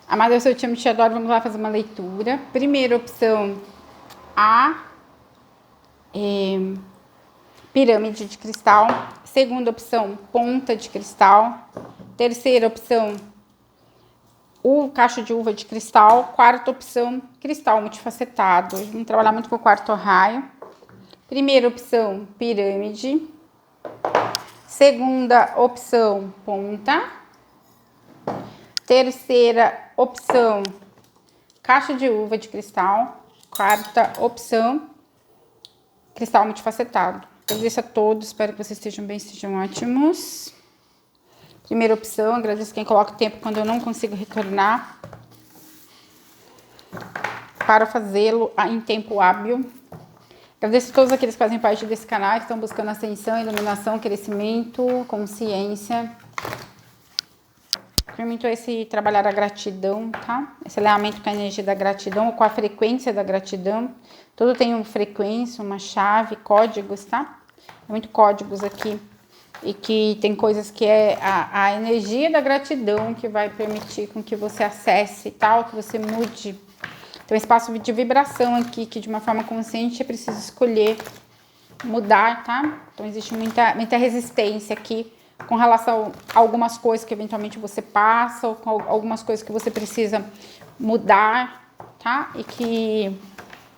Amado, eu sou o Te Adoro, vamos lá fazer uma leitura. Primeira opção, a pirâmide de cristal. Segunda opção, ponta de cristal. Terceira opção, o cacho de uva de cristal. Quarta opção, cristal multifacetado. Vamos trabalhar muito com o quarto raio. Primeira opção, pirâmide. Segunda opção, ponta. Terceira opção, cacho de uva de cristal. Quarta opção, cristal multifacetado. Agradeço a todos, espero que vocês estejam bem, estejam ótimos. Primeira opção, agradeço quem coloca o tempo quando eu não consigo retornar para fazê-lo em tempo hábil. Agradeço a todos aqueles que fazem parte desse canal, que estão buscando ascensão, iluminação, crescimento, consciência. Permito esse trabalhar a gratidão, tá? Esse alinhamento com a energia da gratidão, ou com a frequência da gratidão. Tudo tem uma frequência, uma chave, códigos, tá? Tem muito códigos aqui. E que tem coisas que é a energia da gratidão que vai permitir com que você acesse, tal, que você mude. Tem um espaço de vibração aqui, que de uma forma consciente é preciso escolher mudar, tá? Então existe muita resistência aqui com relação a algumas coisas que eventualmente você passa, ou com algumas coisas que você precisa mudar, tá? E que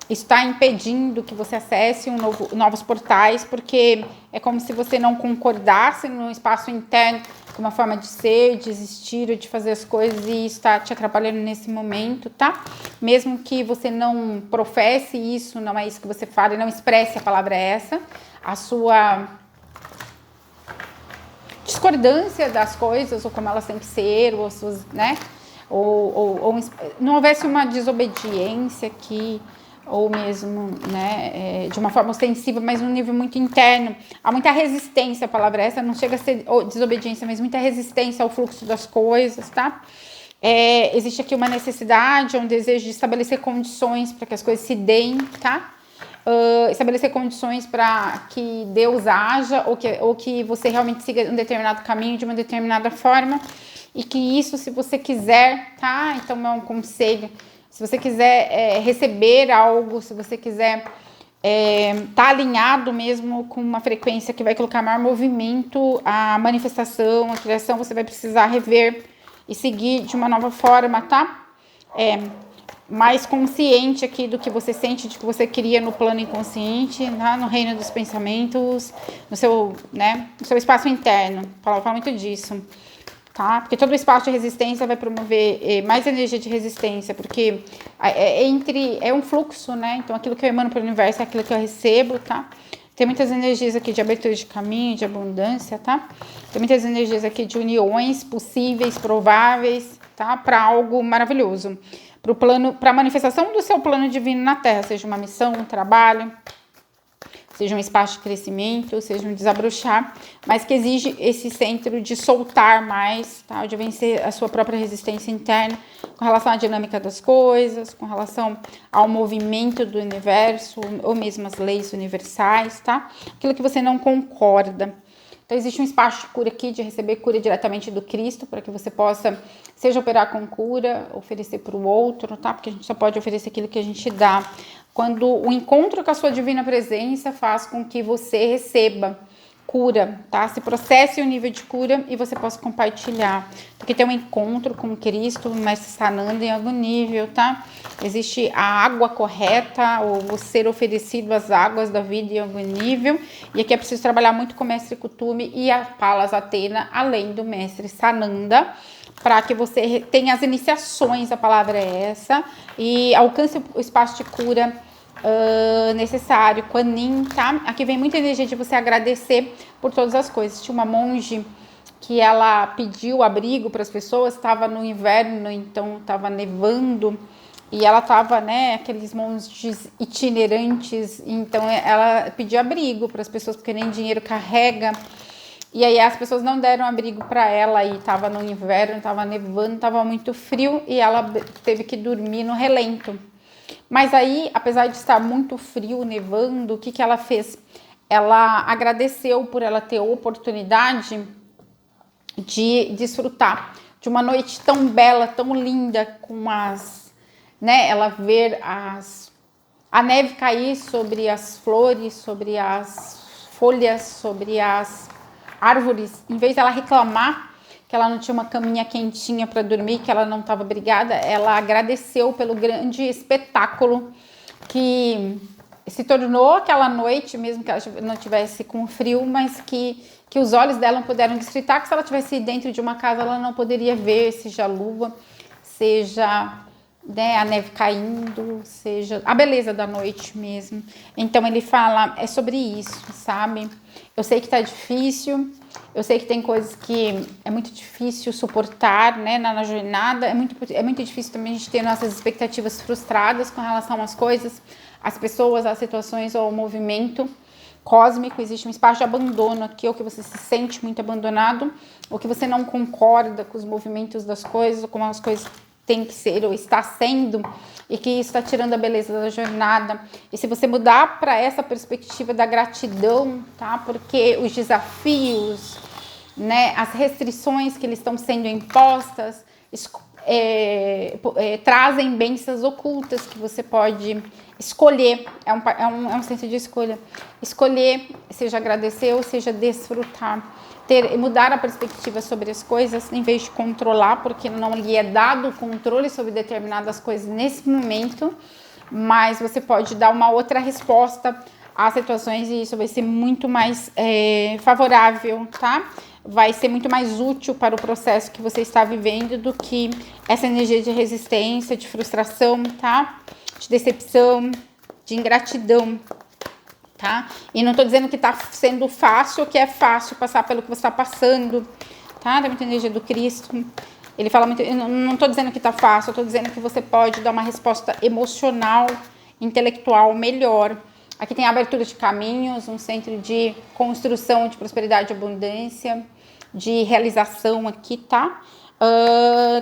está impedindo que você acesse novos portais, porque é como se você não concordasse no espaço interno com uma forma de ser, de existir, de fazer as coisas, e isso está te atrapalhando nesse momento, tá? Mesmo que você não professe isso, não é isso que você fala, e não expresse, a palavra é essa, a sua discordância das coisas, ou como elas têm que ser, ou suas, né? Ou não houvesse uma desobediência aqui, ou mesmo, né, de uma forma ostensiva, mas num nível muito interno. Há muita resistência, a palavra essa, não chega a ser desobediência, mas muita resistência ao fluxo das coisas, tá? Existe aqui uma necessidade, um desejo de estabelecer condições para que as coisas se deem, tá? Estabelecer condições para que Deus haja, ou que você realmente siga um determinado caminho de uma determinada forma, e que isso, se você quiser, tá? Então é um conselho. Se você quiser receber algo, se você quiser tá alinhado mesmo com uma frequência que vai colocar maior movimento, a manifestação, a criação, você vai precisar rever e seguir de uma nova forma, tá? Mais consciente aqui do que você sente, de que você queria no plano inconsciente, tá? No reino dos pensamentos, no seu, né, no seu espaço interno. Fala muito disso. Tá? Porque todo o espaço de resistência vai promover mais energia de resistência, porque é um fluxo, né? Então aquilo que eu emano para o universo é aquilo que eu recebo, tá? Tem muitas energias aqui de abertura de caminho, de abundância, tá? Tem muitas energias aqui de uniões possíveis, prováveis, tá? Para algo maravilhoso. Para o plano, para a manifestação do seu plano divino na Terra, seja uma missão, um trabalho, seja um espaço de crescimento, seja um desabrochar, mas que exige esse centro de soltar mais, tá? De vencer a sua própria resistência interna com relação à dinâmica das coisas, com relação ao movimento do universo, ou mesmo as leis universais, tá? Aquilo que você não concorda. Então existe um espaço de cura aqui, de receber cura diretamente do Cristo, para que você possa, seja operar com cura, oferecer para o outro, tá? Porque a gente só pode oferecer aquilo que a gente dá. Quando o encontro com a sua divina presença faz com que você receba cura, tá? Se processe o nível de cura e você possa compartilhar. Porque tem um encontro com Cristo, o Mestre Sananda em algum nível, tá? Existe a água correta, ou o ser oferecido às águas da vida em algum nível. E aqui é preciso trabalhar muito com o Mestre Kuthumi e a Palas Athena, além do Mestre Sananda, para que você tenha as iniciações, a palavra é essa, e alcance o espaço de cura necessário, Quanin, tá? Aqui vem muita energia de você agradecer por todas as coisas. Tinha uma monge que ela pediu abrigo para as pessoas, estava no inverno, então estava nevando, e ela estava, né, aqueles monges itinerantes, então ela pediu abrigo para as pessoas, porque nem dinheiro carrega. E aí as pessoas não deram abrigo para ela, e estava no inverno, estava nevando, estava muito frio, e ela teve que dormir no relento. Mas aí, apesar de estar muito frio, nevando, o que ela fez? Ela agradeceu por ela ter a oportunidade de desfrutar de uma noite tão bela, tão linda, com as, né, ela ver a neve cair sobre as flores, sobre as folhas, sobre as árvores, em vez dela reclamar que ela não tinha uma caminha quentinha para dormir, que ela não estava abrigada, ela agradeceu pelo grande espetáculo que se tornou aquela noite, mesmo que ela não tivesse com frio, mas que os olhos dela não puderam desfrutar, que se ela tivesse dentro de uma casa, ela não poderia ver, seja a lua, seja, né, a neve caindo, seja a beleza da noite mesmo. Então ele fala, é sobre isso, sabe? Eu sei que tá difícil, eu sei que tem coisas que é muito difícil suportar, né, na jornada, é muito difícil também a gente ter nossas expectativas frustradas com relação às coisas, às pessoas, às situações ou ao movimento cósmico. Existe um espaço de abandono aqui, ou que você se sente muito abandonado, ou que você não concorda com os movimentos das coisas, ou como as coisas têm que ser, ou está sendo, e que isso está tirando a beleza da jornada. E se você mudar para essa perspectiva da gratidão, tá? Porque os desafios, né, as restrições que eles estão sendo impostas, trazem bênçãos ocultas que você pode escolher, é um senso de escolha, escolher, seja agradecer ou seja desfrutar, mudar a perspectiva sobre as coisas, em vez de controlar, porque não lhe é dado o controle sobre determinadas coisas nesse momento, mas você pode dar uma outra resposta às situações e isso vai ser muito mais favorável, tá? Vai ser muito mais útil para o processo que você está vivendo do que essa energia de resistência, de frustração, tá? De decepção, de ingratidão, tá? E não tô dizendo que tá sendo fácil ou que é fácil passar pelo que você está passando, tá? Tem muita energia do Cristo. Ele fala muito, eu não tô dizendo que tá fácil, eu tô dizendo que você pode dar uma resposta emocional, intelectual melhor. Aqui tem a abertura de caminhos, um centro de construção de prosperidade e abundância, de realização aqui, tá?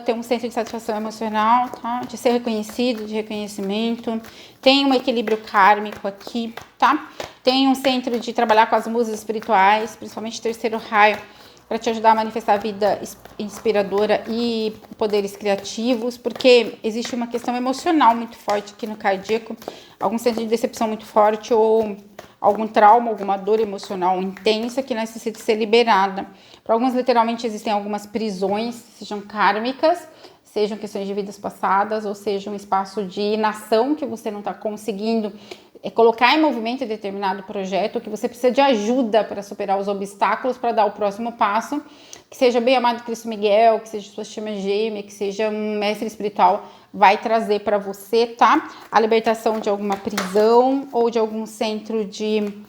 Tem um centro de satisfação emocional, tá? De ser reconhecido, de reconhecimento. Tem um equilíbrio kármico aqui, tá? Tem um centro de trabalhar com as musas espirituais, principalmente terceiro raio, para te ajudar a manifestar a vida inspiradora e poderes criativos, porque existe uma questão emocional muito forte aqui no cardíaco, algum centro de decepção muito forte ou algum trauma, alguma dor emocional intensa que necessita ser liberada. Para alguns, literalmente, existem algumas prisões, sejam kármicas, sejam questões de vidas passadas, ou seja, um espaço de inação que você não está conseguindo colocar em movimento determinado projeto, que você precisa de ajuda para superar os obstáculos, para dar o próximo passo, que seja bem amado Cristo Miguel, que seja sua chama gêmea, que seja um mestre espiritual, vai trazer para você, tá? A libertação de alguma prisão ou de algum centro de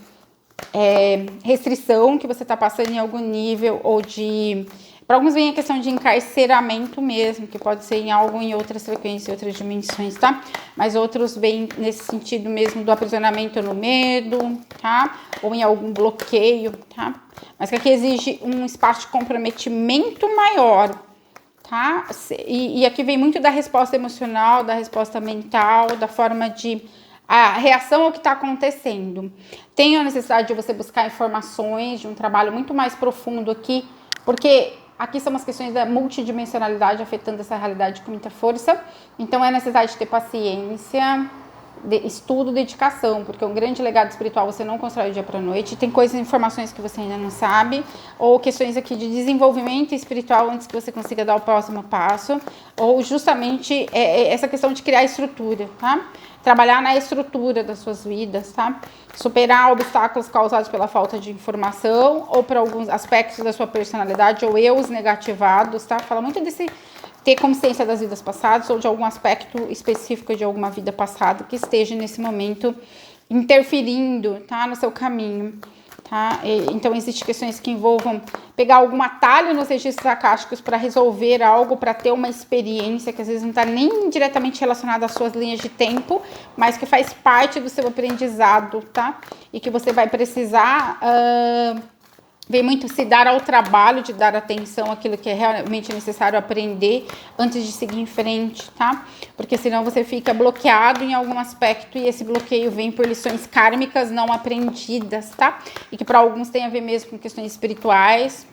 restrição que você está passando em algum nível, ou de... Para alguns vem a questão de encarceramento mesmo, que pode ser em algo em outras frequências, outras dimensões, tá? Mas outros vêm nesse sentido mesmo do aprisionamento no medo, tá? Ou em algum bloqueio, tá? Mas que aqui exige um espaço de comprometimento maior, tá? E aqui vem muito da resposta emocional, da resposta mental, da forma de... a reação ao que está acontecendo. Tem a necessidade de você buscar informações, de um trabalho muito mais profundo aqui, porque aqui são as questões da multidimensionalidade afetando essa realidade com muita força. Então é necessário ter paciência, estudo, dedicação, porque um grande legado espiritual você não constrói do dia para a noite. Tem coisas, informações que você ainda não sabe, ou questões aqui de desenvolvimento espiritual antes que você consiga dar o próximo passo, ou justamente essa questão de criar estrutura, tá? Trabalhar na estrutura das suas vidas, tá? Superar obstáculos causados pela falta de informação ou por alguns aspectos da sua personalidade ou eus negativados, tá? Fala muito desse ter consciência das vidas passadas ou de algum aspecto específico de alguma vida passada que esteja nesse momento interferindo, tá? No seu caminho, tá? Então, existem questões que envolvam pegar algum atalho nos registros acásticos para resolver algo, para ter uma experiência que às vezes não está nem diretamente relacionada às suas linhas de tempo, mas que faz parte do seu aprendizado, tá? E que você vai precisar... vem muito se dar ao trabalho de dar atenção àquilo que é realmente necessário aprender antes de seguir em frente, tá? Porque senão você fica bloqueado em algum aspecto e esse bloqueio vem por lições kármicas não aprendidas, tá? E que para alguns tem a ver mesmo com questões espirituais.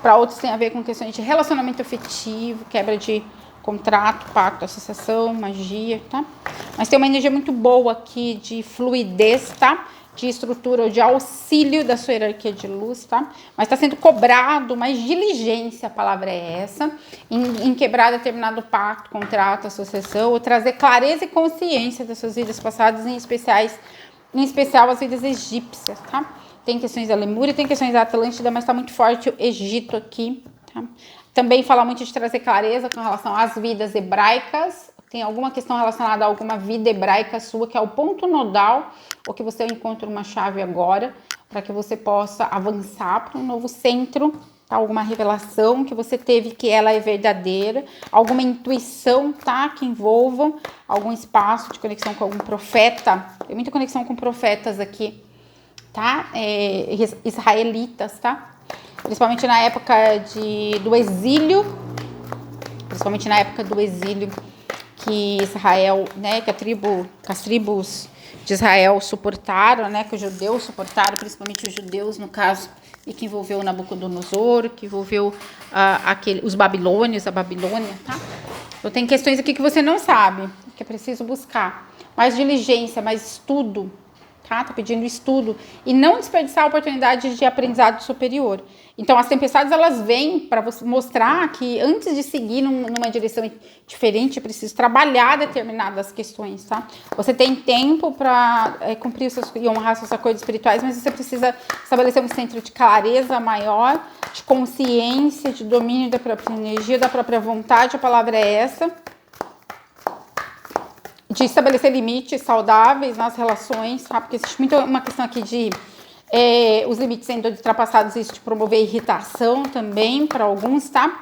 Para outros tem a ver com questões de relacionamento afetivo, quebra de contrato, pacto, associação, magia, tá? Mas tem uma energia muito boa aqui de fluidez, tá? De estrutura ou de auxílio da sua hierarquia de luz, tá? Mas está sendo cobrado mais diligência, a palavra é essa, em quebrar determinado pacto, contrato, associação, ou trazer clareza e consciência das suas vidas passadas, em especial as vidas egípcias, tá? Tem questões da Lemúria, tem questões da Atlântida, mas está muito forte o Egito aqui, tá? Também fala muito de trazer clareza com relação às vidas hebraicas. Tem alguma questão relacionada a alguma vida hebraica sua, que é o ponto nodal, ou que você encontra uma chave agora, para que você possa avançar para um novo centro, tá? Alguma revelação que você teve que ela é verdadeira, alguma intuição, tá? Que envolva algum espaço de conexão com algum profeta. Tem muita conexão com profetas aqui, tá? Israelitas, tá? Principalmente na época do exílio, que Israel, né, que as tribos de Israel suportaram, né, que os judeus suportaram, principalmente os judeus, no caso, e que envolveu Nabucodonosor, que envolveu os babilônios, a Babilônia, tá? Então tem questões aqui que você não sabe, que é preciso buscar. Mais diligência, mais estudo, tá? Tá pedindo estudo e não desperdiçar a oportunidade de aprendizado superior. Então, as tempestades, elas vêm para você mostrar que antes de seguir numa direção diferente, é preciso trabalhar determinadas questões, tá? Você tem tempo para cumprir os seus e honrar seus acordos espirituais, mas você precisa estabelecer um centro de clareza maior, de consciência, de domínio da própria energia, da própria vontade, a palavra é essa. De estabelecer limites saudáveis nas relações, tá? Porque existe muito uma questão aqui de os limites sendo ultrapassados, isso de promover irritação também para alguns, tá?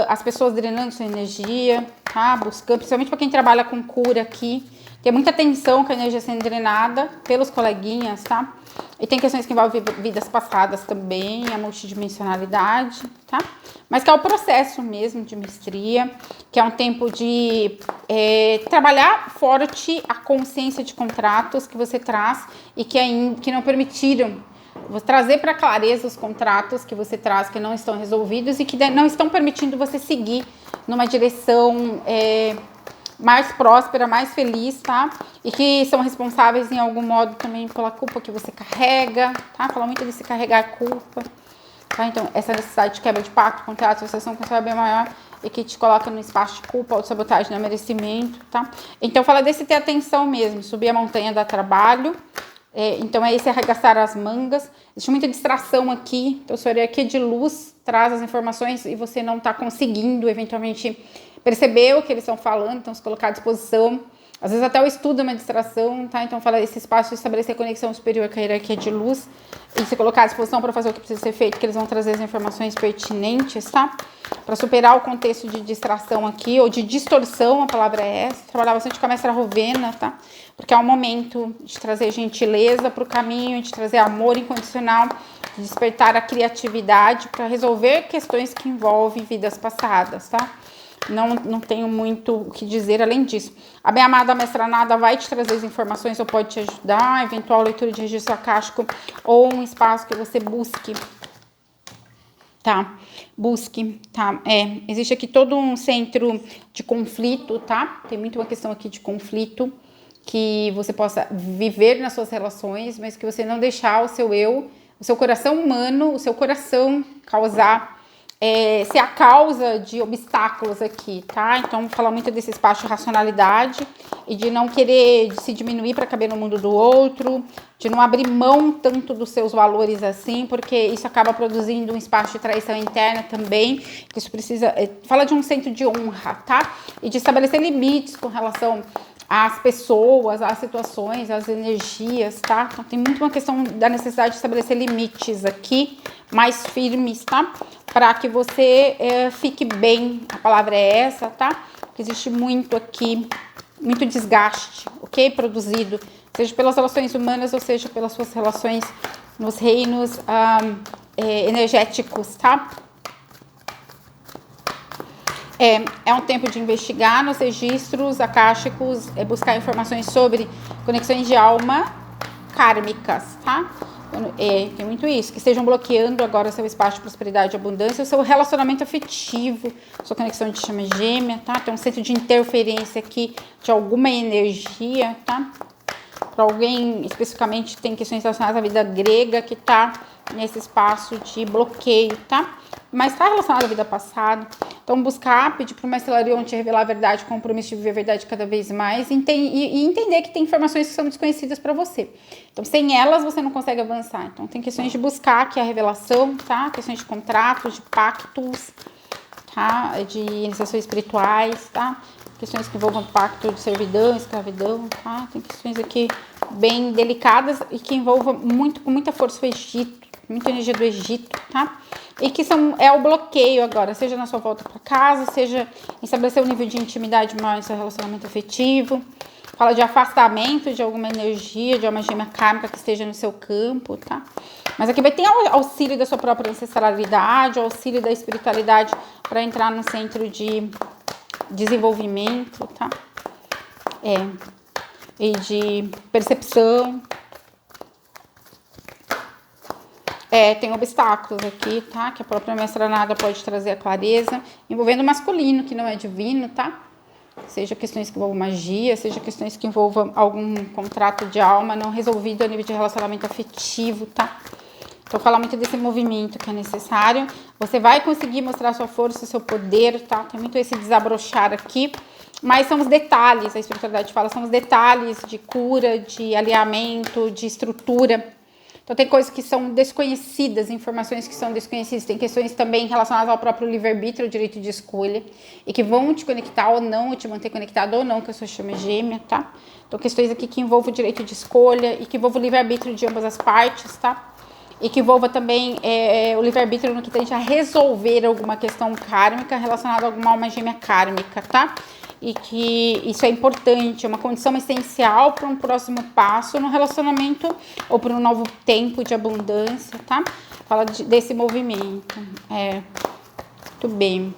As pessoas drenando sua energia, tá? Buscando, principalmente para quem trabalha com cura aqui, tem muita tensão com a energia sendo drenada pelos coleguinhas, tá? E tem questões que envolvem vidas passadas também, a multidimensionalidade, tá? Mas que é o processo mesmo de mestria, que é um tempo de trabalhar forte a consciência de contratos que você traz e que não permitiram. Vou trazer para clareza os contratos que você traz que não estão resolvidos e que não estão permitindo você seguir numa direção mais próspera, mais feliz, tá? E que são responsáveis em algum modo também pela culpa que você carrega, tá? Fala muito de se carregar culpa, tá? Então, essa necessidade de quebra de pacto, contrato, associação com o bem maior e que te coloca no espaço de culpa, autossabotagem, não merecimento, tá? Então, fala desse ter atenção mesmo, subir a montanha dá trabalho. Então, é esse arregaçar as mangas. Existe muita distração aqui. Então, sua hierarquia de luz traz as informações e você não está conseguindo, eventualmente, perceber o que eles estão falando. Então, se colocar à disposição. Às vezes, até o estudo é uma distração, tá? Então, fala esse espaço de estabelecer conexão superior com a hierarquia de luz e se colocar à disposição para fazer o que precisa ser feito, que eles vão trazer as informações pertinentes, tá? Para superar o contexto de distração aqui, ou de distorção, a palavra é essa. Trabalhar bastante com a mestra Rovena, tá? Porque é um momento de trazer gentileza para o caminho, de trazer amor incondicional, de despertar a criatividade para resolver questões que envolvem vidas passadas, tá? Não tenho muito o que dizer além disso. A bem-amada mestra Nada vai te trazer as informações ou pode te ajudar, eventual leitura de registro acástico ou um espaço que você busque, tá? Existe aqui todo um centro de conflito, tá? Tem muito uma questão aqui de conflito que você possa viver nas suas relações, mas que você não deixar o seu eu, o seu coração humano, o seu coração causar ser a causa de obstáculos aqui, tá? Então, falar muito desse espaço de racionalidade e de não querer se diminuir para caber no mundo do outro, de não abrir mão tanto dos seus valores assim, porque isso acaba produzindo um espaço de traição interna também, que isso precisa... fala de um centro de honra, tá? E de estabelecer limites com relação às pessoas, às situações, às energias, tá? Então, tem muito uma questão da necessidade de estabelecer limites aqui, mais firmes, tá? Para que você fique bem, a palavra é essa, tá? Porque existe muito aqui, muito desgaste, ok? Produzido, seja pelas relações humanas ou seja pelas suas relações nos reinos energéticos, tá? É um tempo de investigar nos registros akáshicos, buscar informações sobre conexões de alma kármicas, tá? Tem muito isso, que estejam bloqueando agora seu espaço de prosperidade e abundância, o seu relacionamento afetivo, sua conexão de chama gêmea, tá? Tem um centro de interferência aqui de alguma energia, tá? Para alguém, especificamente, tem questões relacionadas à vida grega que tá nesse espaço de bloqueio, tá? Mas está relacionado à vida passada. Então, buscar, pedir para o Mestre Larion te revelar a verdade, compromisso de viver a verdade cada vez mais e entender que tem informações que são desconhecidas para você. Então, sem elas, você não consegue avançar. Então, tem questões de buscar aqui a revelação, tá? Questões de contratos, de pactos, tá? De iniciações espirituais, tá? Questões que envolvam pacto de servidão, escravidão, tá? Tem questões aqui bem delicadas e que envolvam com muita força o Egito, muita energia do Egito, tá? E que é o bloqueio agora, seja na sua volta para casa, seja em estabelecer um nível de intimidade maior no seu relacionamento afetivo. Fala de afastamento de alguma energia, de uma gêmea kármica que esteja no seu campo, tá? Mas aqui vai ter auxílio da sua própria ancestralidade, auxílio da espiritualidade para entrar no centro de desenvolvimento, tá? E de percepção. Tem obstáculos aqui, tá? Que a própria mestra nada pode trazer a clareza, envolvendo o masculino, que não é divino, tá? Seja questões que envolvam magia, seja questões que envolvam algum contrato de alma não resolvido a nível de relacionamento afetivo, tá? Então, fala muito desse movimento que é necessário. Você vai conseguir mostrar sua força, seu poder, tá? Tem muito esse desabrochar aqui. Mas são os detalhes, a espiritualidade fala, são os detalhes de cura, de alinhamento, de estrutura. Então, tem coisas que são desconhecidas, informações que são desconhecidas. Tem questões também relacionadas ao próprio livre-arbítrio, ao direito de escolha, e que vão te conectar ou não, ou te manter conectado ou não com a sua chama gêmea, tá? Então, questões aqui que envolvem o direito de escolha e que envolvem o livre-arbítrio de ambas as partes, tá? E que envolva também o livre-arbítrio no que tende a resolver alguma questão kármica relacionada a alguma alma gêmea kármica, tá? E que isso é importante, é uma condição essencial para um próximo passo no relacionamento ou para um novo tempo de abundância, tá? Fala desse movimento. Muito bem.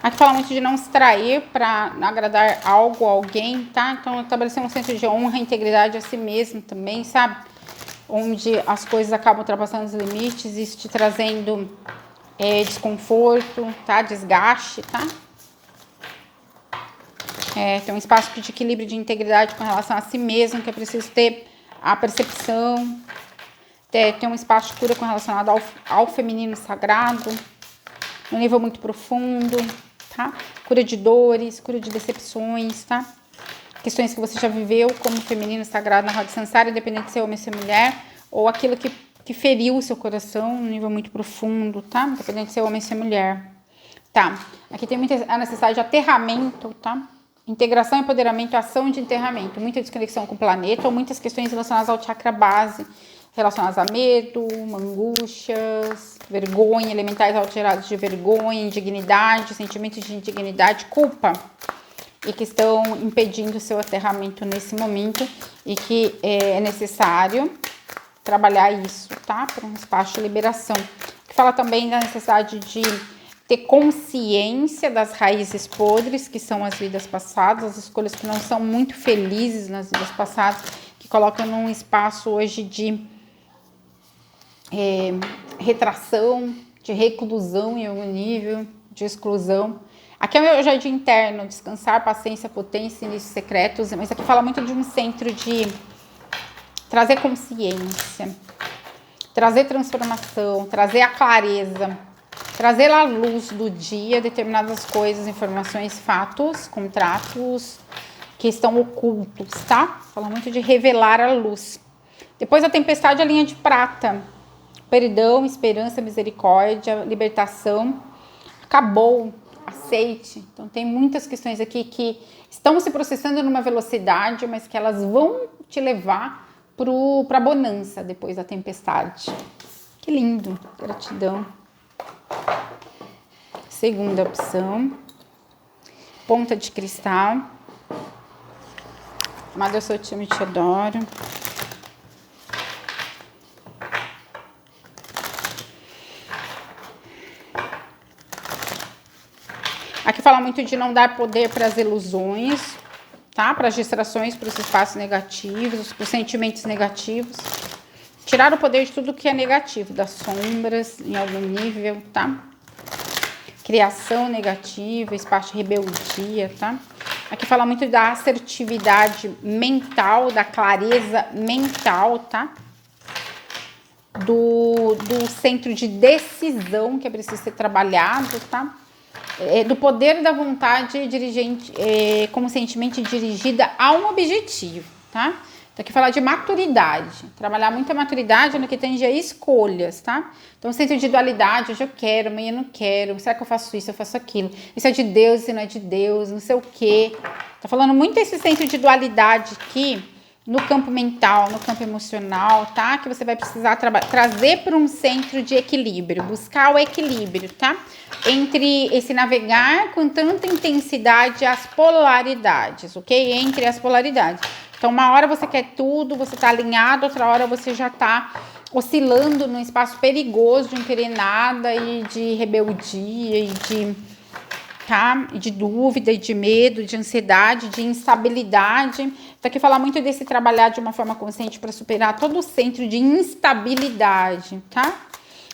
Aqui fala muito de não se trair para agradar algo, alguém, tá? Então, estabelecer um senso de honra, integridade a si mesmo também, sabe? Onde as coisas acabam ultrapassando os limites, isso te trazendo desconforto, tá? Desgaste, tá? Tem um espaço de equilíbrio, de integridade com relação a si mesmo, que é preciso ter a percepção. Tem um espaço de cura com relacionado ao feminino sagrado, num nível muito profundo, tá? Cura de dores, cura de decepções, tá? Questões que você já viveu como feminino sagrado na roda Sansara, independente de ser homem ou ser mulher, ou aquilo que feriu o seu coração num nível muito profundo, tá? Independente de ser homem ou ser mulher. Tá, aqui tem muita a necessidade de aterramento, tá? Integração, empoderamento, ação de enterramento, muita desconexão com o planeta, ou muitas questões relacionadas ao chakra base, relacionadas a medo, angústias, vergonha, elementais alterados de vergonha, indignidade, sentimentos de indignidade, culpa, e que estão impedindo o seu aterramento nesse momento, e que é necessário trabalhar isso, tá? Para um espaço de liberação. Que fala também da necessidade de ter consciência das raízes podres, que são as vidas passadas, as escolhas que não são muito felizes nas vidas passadas, que colocam num espaço hoje de retração, de reclusão em algum nível, de exclusão. Aqui é o meu jardim interno, descansar, paciência, potência, inícios secretos, mas aqui fala muito de um centro de trazer consciência, trazer transformação, trazer a clareza, trazer à luz do dia determinadas coisas, informações, fatos, contratos que estão ocultos, tá? Fala muito de revelar a luz. Depois a tempestade, a linha de prata. Perdão, esperança, misericórdia, libertação. Acabou, aceite. Então tem muitas questões aqui que estão se processando numa velocidade, mas que elas vão te levar para a bonança depois da tempestade. Que lindo, gratidão. Segunda opção, ponta de cristal. Amado, eu sou time, te adoro. Aqui fala muito de não dar poder para as ilusões, tá? Para as distrações, para os espaços negativos, para os sentimentos negativos. Tirar o poder de tudo que é negativo, das sombras, em algum nível, tá? Criação negativa, espaço de rebeldia, tá? Aqui fala muito da assertividade mental, da clareza mental, tá? Do centro de decisão que é preciso ser trabalhado, tá? Do poder da vontade dirigente, como sentimento dirigida a um objetivo, tá? Então, aqui falar de maturidade, trabalhar muito a maturidade no que tange a escolhas, tá? Então, centro de dualidade, hoje eu quero, amanhã eu não quero, será que eu faço isso, eu faço aquilo? Isso é de Deus, isso não é de Deus, não sei o quê. Tá falando muito esse centro de dualidade aqui, no campo mental, no campo emocional, tá? Que você vai precisar trazer para um centro de equilíbrio, buscar o equilíbrio, tá? Entre esse navegar com tanta intensidade as polaridades, ok? Entre as polaridades. Então, uma hora você quer tudo, você tá alinhado, outra hora você já tá oscilando num espaço perigoso de não querer nada e de rebeldia e de... tá? De dúvida, de medo, de ansiedade, de instabilidade. Então, aqui fala muito desse trabalhar de uma forma consciente para superar todo o centro de instabilidade, tá?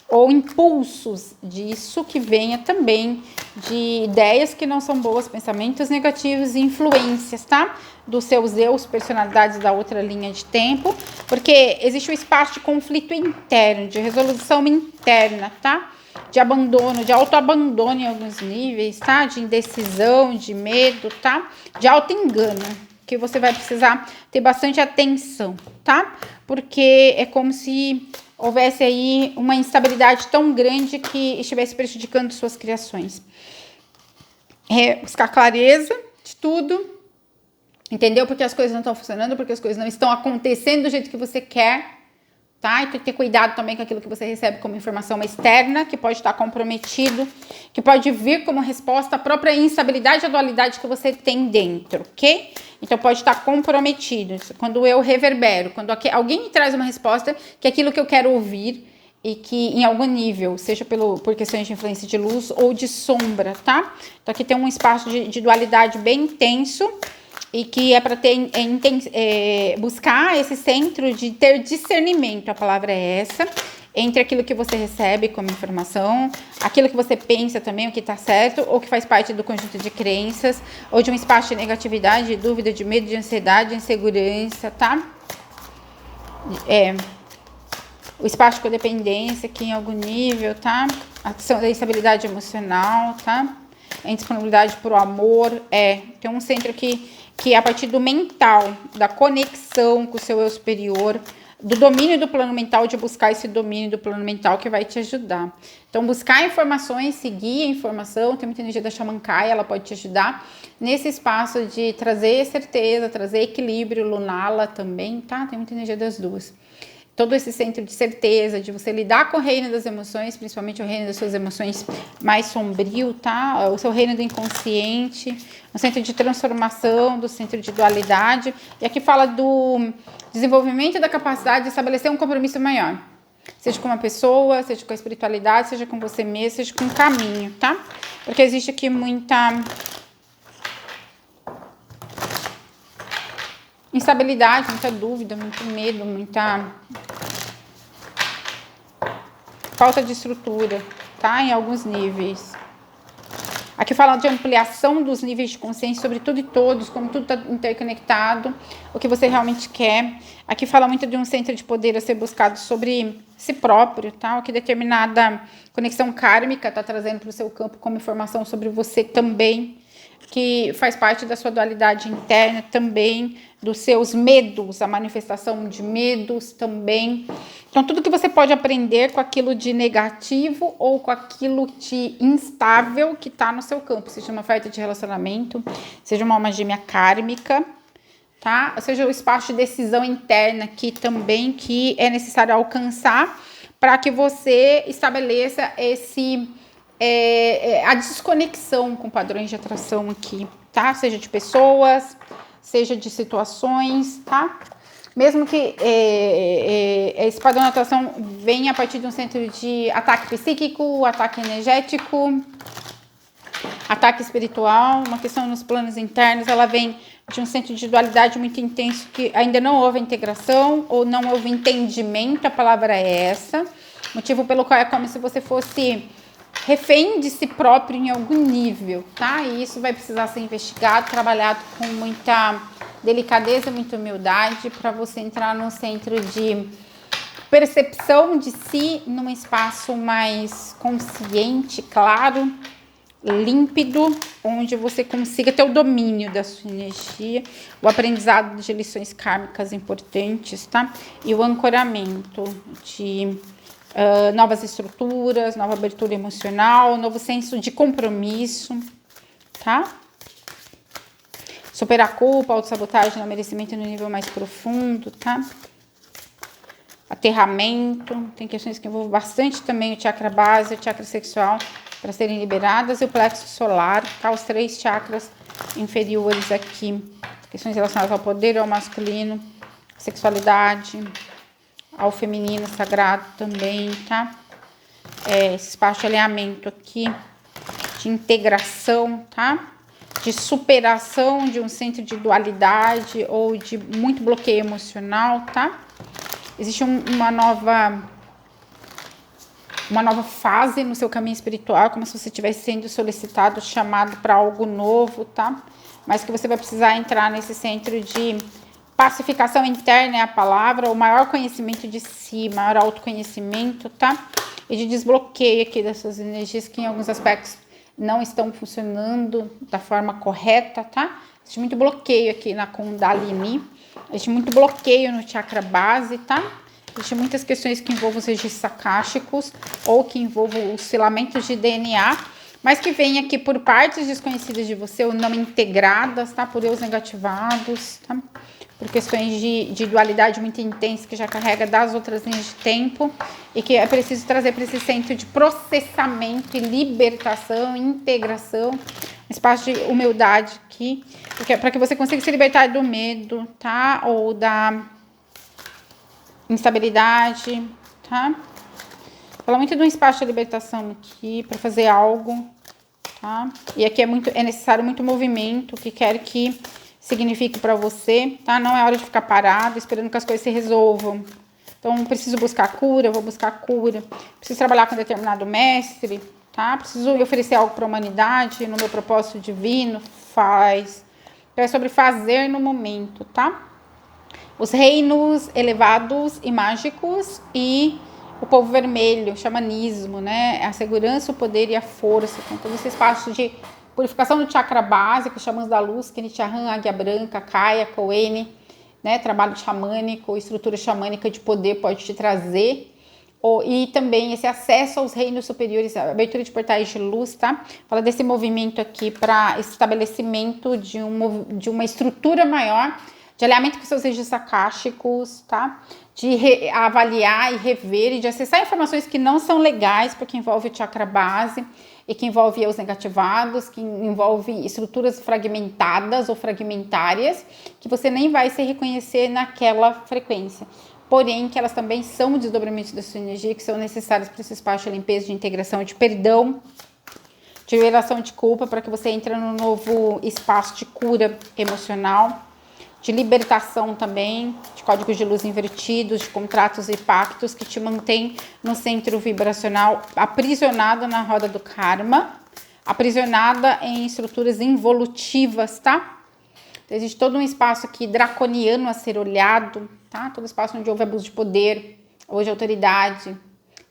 Ou impulsos disso que venha também de ideias que não são boas, pensamentos negativos e influências, tá? Dos seus eus, personalidades da outra linha de tempo, porque existe um espaço de conflito interno, de resolução interna, tá? De abandono, de autoabandono em alguns níveis, tá? De indecisão, de medo, tá? De autoengano, que você vai precisar ter bastante atenção, tá? Porque é como se houvesse aí uma instabilidade tão grande que estivesse prejudicando suas criações. Buscar clareza de tudo, entendeu? Porque as coisas não estão funcionando, porque as coisas não estão acontecendo do jeito que você quer, tá? E tem que ter cuidado também com aquilo que você recebe como informação externa, que pode estar comprometido, que pode vir como resposta à própria instabilidade e à dualidade que você tem dentro, ok? Então pode estar comprometido. Quando eu reverbero, quando alguém me traz uma resposta que é aquilo que eu quero ouvir e que em algum nível, seja por questões de influência de luz ou de sombra, tá? Então aqui tem um espaço de dualidade bem intenso, e que é para ter buscar esse centro de ter discernimento, a palavra é essa, entre aquilo que você recebe como informação, aquilo que você pensa também, o que está certo, ou que faz parte do conjunto de crenças, ou de um espaço de negatividade, de dúvida, de medo, de ansiedade, de insegurança, tá? O espaço de codependência aqui em algum nível, tá? A questão da instabilidade emocional, tá? A indisponibilidade para o amor, tem um centro aqui que é a partir do mental, da conexão com o seu eu superior, do domínio do plano mental, de buscar esse domínio do plano mental que vai te ajudar. Então, buscar informações, seguir a informação, tem muita energia da Xamã Kai, ela pode te ajudar nesse espaço de trazer certeza, trazer equilíbrio, lunala também, tá? Tem muita energia das duas. Todo esse centro de certeza, de você lidar com o reino das emoções, principalmente o reino das suas emoções mais sombrio, tá? O seu reino do inconsciente, o centro de transformação, do centro de dualidade. E aqui fala do desenvolvimento da capacidade de estabelecer um compromisso maior. Seja com uma pessoa, seja com a espiritualidade, seja com você mesmo, seja com o caminho, tá? Porque existe aqui muita instabilidade, muita dúvida, muito medo, muita falta de estrutura, tá? Em alguns níveis. Aqui fala de ampliação dos níveis de consciência sobre tudo e todos, como tudo está interconectado, o que você realmente quer. Aqui fala muito de um centro de poder a ser buscado sobre si próprio, tá? O que determinada conexão kármica está trazendo para o seu campo como informação sobre você também, que faz parte da sua dualidade interna também, dos seus medos, a manifestação de medos também. Então, tudo que você pode aprender com aquilo de negativo ou com aquilo de instável que está no seu campo, seja uma oferta de relacionamento, seja uma alma gêmea kármica, tá? Ou seja, o espaço de decisão interna aqui também que é necessário alcançar para que você estabeleça a desconexão com padrões de atração aqui, tá? Seja de pessoas, seja de situações, tá? Mesmo que esse padrão de atuação venha a partir de um centro de ataque psíquico, ataque energético, ataque espiritual, uma questão nos planos internos, ela vem de um centro de dualidade muito intenso que ainda não houve integração ou não houve entendimento, a palavra é essa, motivo pelo qual é como se você fosse refém de si próprio em algum nível, tá? E isso vai precisar ser investigado, trabalhado com muita delicadeza, muita humildade, para você entrar num centro de percepção de si, num espaço mais consciente, claro, límpido, onde você consiga ter o domínio da sua energia, o aprendizado de lições kármicas importantes, tá? E o ancoramento de novas estruturas, nova abertura emocional, novo senso de compromisso, tá? Superar a culpa, autossabotagem, não merecimento no nível mais profundo, tá? Aterramento, tem questões que envolvem bastante também o chakra base, o chakra sexual, para serem liberadas, e o plexo solar, tá? Os 3 chakras inferiores aqui, questões relacionadas ao poder, ao masculino, sexualidade, ao feminino sagrado também, tá? Esse espaço de alinhamento aqui, de integração, tá? De superação de um centro de dualidade ou de muito bloqueio emocional, tá? Existe uma nova fase no seu caminho espiritual, como se você estivesse sendo solicitado, chamado para algo novo, tá? Mas que você vai precisar entrar nesse centro de pacificação interna, é a palavra, o maior conhecimento de si, maior autoconhecimento, tá? E de desbloqueio aqui das suas energias que em alguns aspectos não estão funcionando da forma correta, tá? Existe muito bloqueio aqui na Kundalini, existe muito bloqueio no chakra base, tá? Existem muitas questões que envolvem os registros akáshicos ou que envolvam oscilamentos de DNA, mas que vêm aqui por partes desconhecidas de você ou não integradas, tá? Por eus negativados, tá? Por questões de dualidade muito intensa que já carrega das outras linhas de tempo e que é preciso trazer para esse centro de processamento e libertação, integração, um espaço de humildade aqui, para que você consiga se libertar do medo, tá? Ou da instabilidade, tá? Fala muito de um espaço de libertação aqui, para fazer algo, tá? E aqui é necessário muito movimento, que quer que signifique para você, tá? Não é hora de ficar parado, esperando que as coisas se resolvam. Então, preciso buscar cura, vou buscar cura. Preciso trabalhar com determinado mestre, tá? Preciso oferecer algo para a humanidade, no meu propósito divino, faz. Então, é sobre fazer no momento, tá? Os reinos elevados e mágicos e o povo vermelho, o xamanismo, né? A segurança, o poder e a força. Então, todo esse espaço de purificação do chakra básico, chamamos da luz, Kenichahan, Águia Branca, Kaia, Koene, né? Trabalho xamânico, estrutura xamânica de poder pode te trazer. E também esse acesso aos reinos superiores, a abertura de portais de luz, tá? Fala desse movimento aqui para estabelecimento de uma estrutura maior, de alinhamento com seus registros akáshicos, tá? De avaliar e rever e de acessar informações que não são legais, porque envolve o chakra base e que envolve os negativados, que envolve estruturas fragmentadas ou fragmentárias, que você nem vai se reconhecer naquela frequência. Porém, que elas também são desdobramentos da sua energia, que são necessárias para esse espaço de limpeza, de integração, de perdão, de liberação de culpa, para que você entre no novo espaço de cura emocional, de libertação também, de códigos de luz invertidos, de contratos e pactos que te mantém no centro vibracional, aprisionada na roda do karma, aprisionada em estruturas involutivas, tá? Então, existe todo um espaço aqui draconiano a ser olhado, tá? Todo espaço onde houve abuso de poder, hoje autoridade,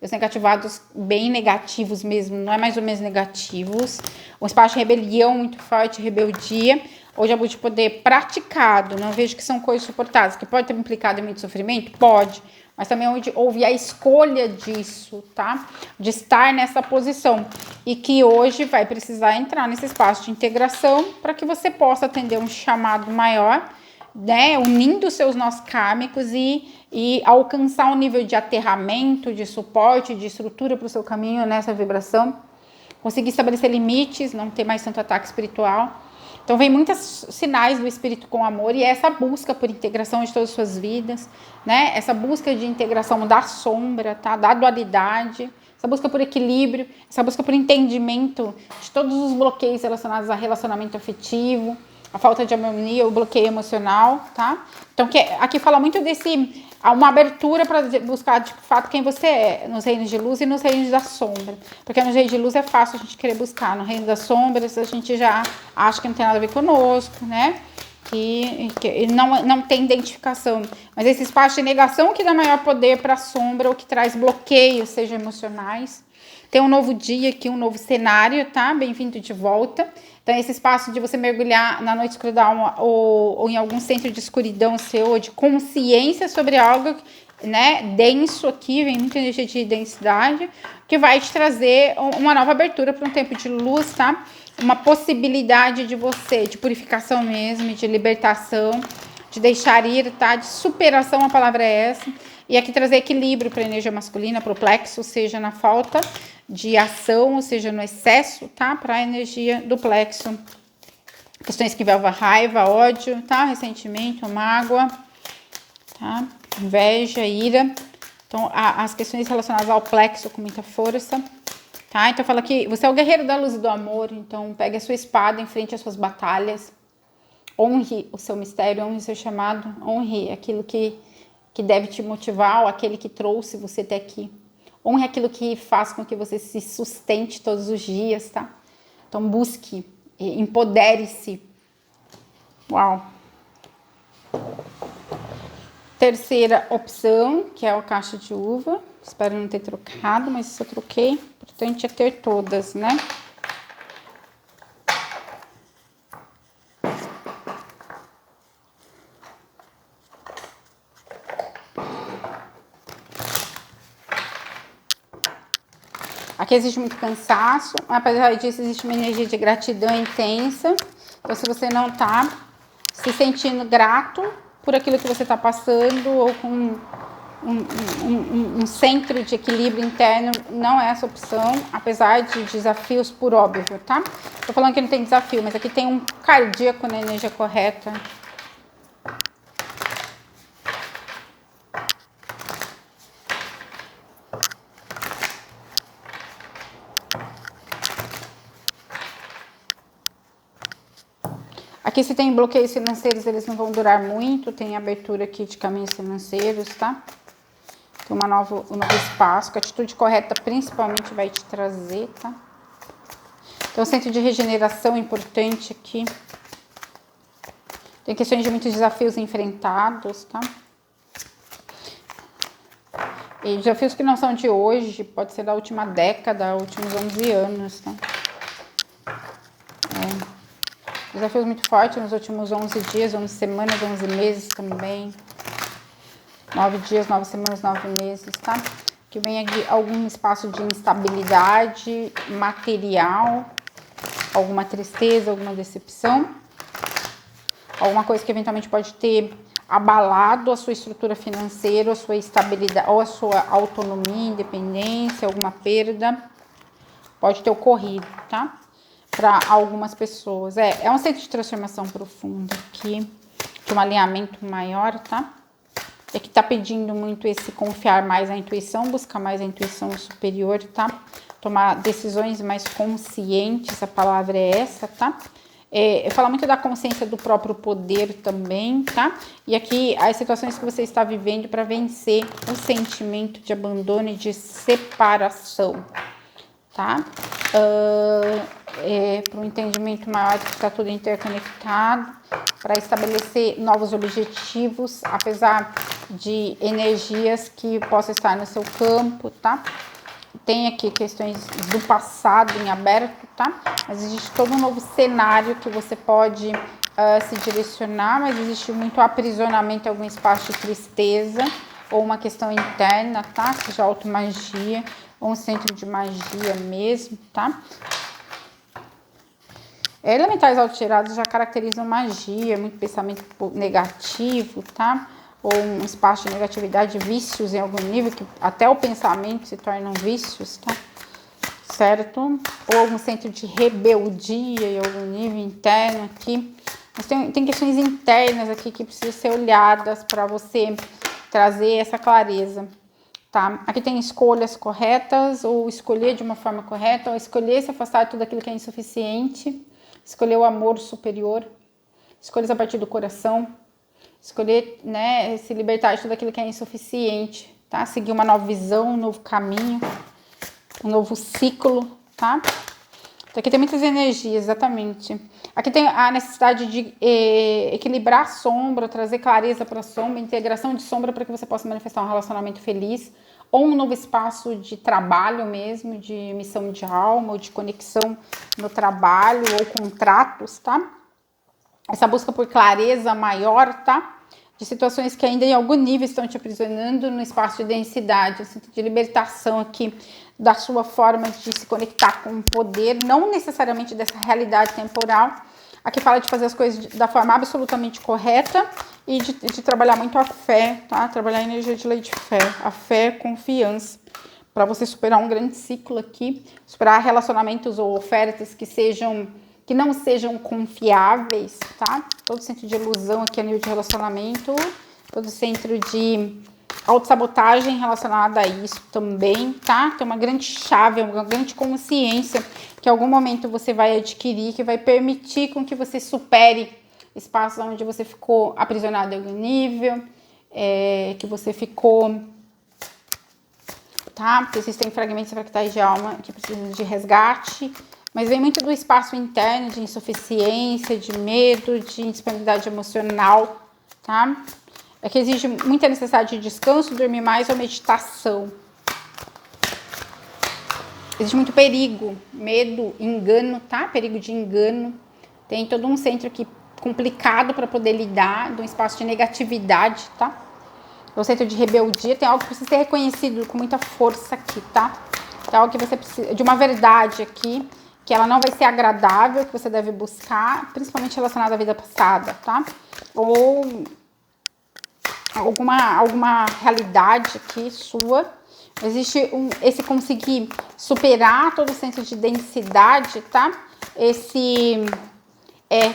os negativados bem negativos mesmo, não é mais ou menos negativos, um espaço de rebelião muito forte, rebeldia, hoje abuso de poder praticado, não vejo que são coisas suportadas, que pode ter implicado em muito sofrimento, pode, mas também onde houve a escolha disso, tá? De estar nessa posição e que hoje vai precisar entrar nesse espaço de integração para que você possa atender um chamado maior, né? Unindo seus nós kármicos e alcançar um nível de aterramento, de suporte, de estrutura para o seu caminho nessa vibração, conseguir estabelecer limites, não ter mais tanto ataque espiritual, Então vem muitos sinais do espírito com amor e é essa busca por integração de todas as suas vidas, né? Essa busca de integração da sombra, tá? Da dualidade, essa busca por equilíbrio, essa busca por entendimento de todos os bloqueios relacionados a relacionamento afetivo, a falta de harmonia, o bloqueio emocional, tá? Então aqui fala muito desse, uma abertura para buscar de fato quem você é, nos reinos de luz e nos reinos da sombra. Porque nos reinos de luz é fácil a gente querer buscar, no reino das sombras a gente já acha que não tem nada a ver conosco, né? Que não tem identificação. Mas esse espaço de negação que dá maior poder para a sombra, ou que traz bloqueios, sejam emocionais. Tem um novo dia aqui, um novo cenário, tá? Bem-vindo de volta. Então, esse espaço de você mergulhar na noite escura da alma ou em algum centro de escuridão seu, ou de consciência sobre algo, né, denso aqui, vem muita energia de densidade, que vai te trazer uma nova abertura para um tempo de luz, tá? Uma possibilidade de você, de purificação mesmo, de libertação, de deixar ir, tá? De superação, a palavra é essa. E aqui trazer equilíbrio para a energia masculina, para o plexo, seja na falta de ação, ou seja, no excesso, tá? Para a energia do plexo. Questões que envolvem raiva, ódio, tá? Ressentimento, mágoa, tá? Inveja, ira. Então, as questões relacionadas ao plexo com muita força, tá? Então, fala que você é o guerreiro da luz e do amor. Então, pegue a sua espada, enfrente as suas batalhas. Honre o seu mistério, honre o seu chamado, honre aquilo que deve te motivar, ou aquele que trouxe você até aqui. Honre aquilo que faz com que você se sustente todos os dias, tá? Então busque, empodere-se. Uau! Terceira opção, que é a caixa de uva. Espero não ter trocado, mas se eu troquei, o importante é ter todas, né? Aqui existe muito cansaço, apesar disso existe uma energia de gratidão intensa. Então, se você não está se sentindo grato por aquilo que você está passando, ou com um centro de equilíbrio interno, não é essa opção, apesar de desafios por óbvio, tá? Tô falando que não tem desafio, mas aqui tem um cardíaco na energia correta. Aqui se tem bloqueios financeiros, eles não vão durar muito. Tem abertura aqui de caminhos financeiros, tá? Tem um novo espaço, que a atitude correta principalmente vai te trazer, tá? Então, centro de regeneração importante aqui. Tem questões de muitos desafios enfrentados, tá? E desafios que não são de hoje, pode ser da última década, últimos 11 anos, tá? Desafios muito fortes nos últimos 11 dias, 11 semanas, 11 meses também. 9 dias, 9 semanas, 9 meses, tá? Que vem aqui algum espaço de instabilidade material, alguma tristeza, alguma decepção. Alguma coisa que eventualmente pode ter abalado a sua estrutura financeira, a sua estabilidade, ou a sua autonomia, independência, alguma perda. Pode ter ocorrido, tá? Para algumas pessoas. É um centro de transformação profunda aqui, de um alinhamento maior, tá? É que tá pedindo muito esse confiar mais na intuição, buscar mais a intuição superior, tá? Tomar decisões mais conscientes, a palavra é essa, tá? Fala muito da consciência do próprio poder também, tá? E aqui as situações que você está vivendo para vencer o sentimento de abandono e de separação, tá? Para um entendimento maior de que está tudo interconectado, para estabelecer novos objetivos, apesar de energias que possam estar no seu campo, tá? Tem aqui questões do passado em aberto, tá? Mas existe todo um novo cenário que você pode se direcionar, mas existe muito aprisionamento em algum espaço de tristeza, ou uma questão interna, tá? Seja automagia, ou um centro de magia mesmo, tá? Elementais alterados já caracterizam magia, muito pensamento negativo, tá? Ou um espaço de negatividade, vícios em algum nível, que até o pensamento se tornam vícios, tá? certo? Ou algum centro de rebeldia em algum nível interno aqui. Mas tem questões internas aqui que precisam ser olhadas para você trazer essa clareza, tá? Aqui tem escolhas corretas, ou escolher de uma forma correta, ou escolher se afastar de tudo aquilo que é insuficiente, escolher o amor superior, escolhas a partir do coração, escolher, né, se libertar de tudo aquilo que é insuficiente, tá? Seguir uma nova visão, um novo caminho, um novo ciclo, tá? Então, aqui tem muitas energias, exatamente. Aqui tem a necessidade de equilibrar a sombra, trazer clareza para a sombra, integração de sombra para que você possa manifestar um relacionamento feliz, ou um novo espaço de trabalho mesmo, de missão de alma, ou de conexão no trabalho, ou contratos, tá? Essa busca por clareza maior, tá? De situações que ainda em algum nível estão te aprisionando no espaço de densidade, de libertação aqui da sua forma de se conectar com o poder, não necessariamente dessa realidade temporal. Aqui fala de fazer as coisas da forma absolutamente correta e de trabalhar muito a fé, tá? Trabalhar a energia de lei de fé, a fé, confiança, para você superar um grande ciclo aqui, superar relacionamentos ou ofertas que não sejam confiáveis, tá? Todo centro de ilusão aqui a nível de relacionamento, todo centro de autossabotagem relacionada a isso também, tá? Tem uma grande chave, uma grande consciência que em algum momento você vai adquirir, que vai permitir com que você supere espaços onde você ficou aprisionado em algum nível, que você ficou, tá? Porque existem fragmentos fractais de alma que precisam de resgate, mas vem muito do espaço interno, de insuficiência, de medo, de indisponibilidade emocional, tá? É que exige muita necessidade de descanso, dormir mais ou meditação. Existe muito perigo, medo, engano, tá? Perigo de engano. Tem todo um centro aqui complicado para poder lidar, de um espaço de negatividade, tá? O centro de rebeldia tem algo que precisa ser reconhecido com muita força aqui, tá? Tem algo que você precisa, de uma verdade aqui, que ela não vai ser agradável, que você deve buscar, principalmente relacionada à vida passada, tá? Ou alguma realidade aqui sua. Existe esse conseguir superar todo o senso de densidade, tá?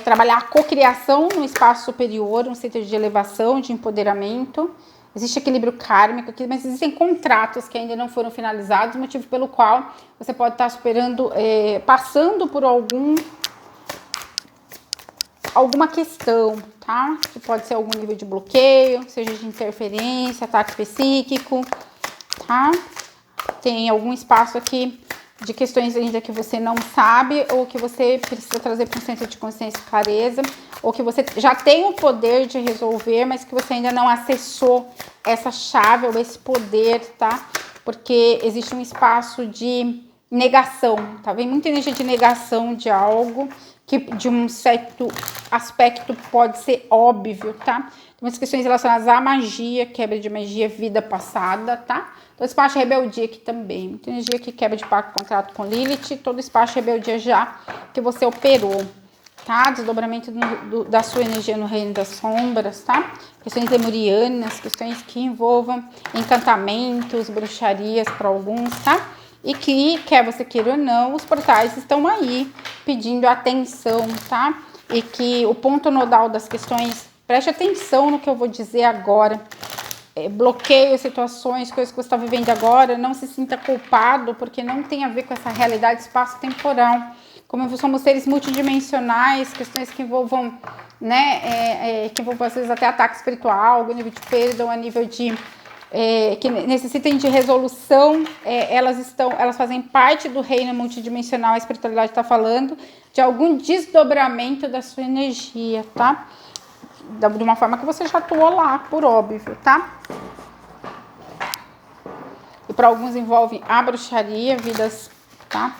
Trabalhar a cocriação no espaço superior, um centro de elevação, de empoderamento. Existe equilíbrio kármico aqui, mas existem contratos que ainda não foram finalizados, motivo pelo qual você pode estar superando, passando por alguma questão, tá? Que pode ser algum nível de bloqueio, seja de interferência, ataque psíquico, tá? Tem algum espaço aqui de questões ainda que você não sabe, ou que você precisa trazer para um centro de consciência e clareza, ou que você já tem o poder de resolver, mas que você ainda não acessou essa chave ou esse poder, tá? Porque existe um espaço de negação, tá? Vem muita energia de negação de algo que de um certo aspecto pode ser óbvio, tá? Tem umas questões relacionadas à magia, quebra de magia, vida passada, tá? Todo espaço de rebeldia aqui também. Muita energia que quebra de pacto, contrato com Lilith, todo espaço de rebeldia já que você operou, tá? Desdobramento da sua energia no reino das sombras, tá? Questões lemurianas, questões que envolvam encantamentos, bruxarias para alguns, tá? E que, quer você queira ou não, os portais estão aí pedindo atenção, tá? E que o ponto nodal das questões, preste atenção no que eu vou dizer agora. Bloqueio, situações, coisas que você está vivendo agora, não se sinta culpado, porque não tem a ver com essa realidade espaço-temporal. Como somos seres multidimensionais, questões que envolvam, né, que envolvam às vezes até ataque espiritual, algum nível de perda, ou a nível de que necessitem de resolução, elas fazem parte do reino multidimensional. A espiritualidade está falando de algum desdobramento da sua energia, tá? De uma forma que você já atuou lá, por óbvio, tá? E para alguns envolve a bruxaria, vidas, tá?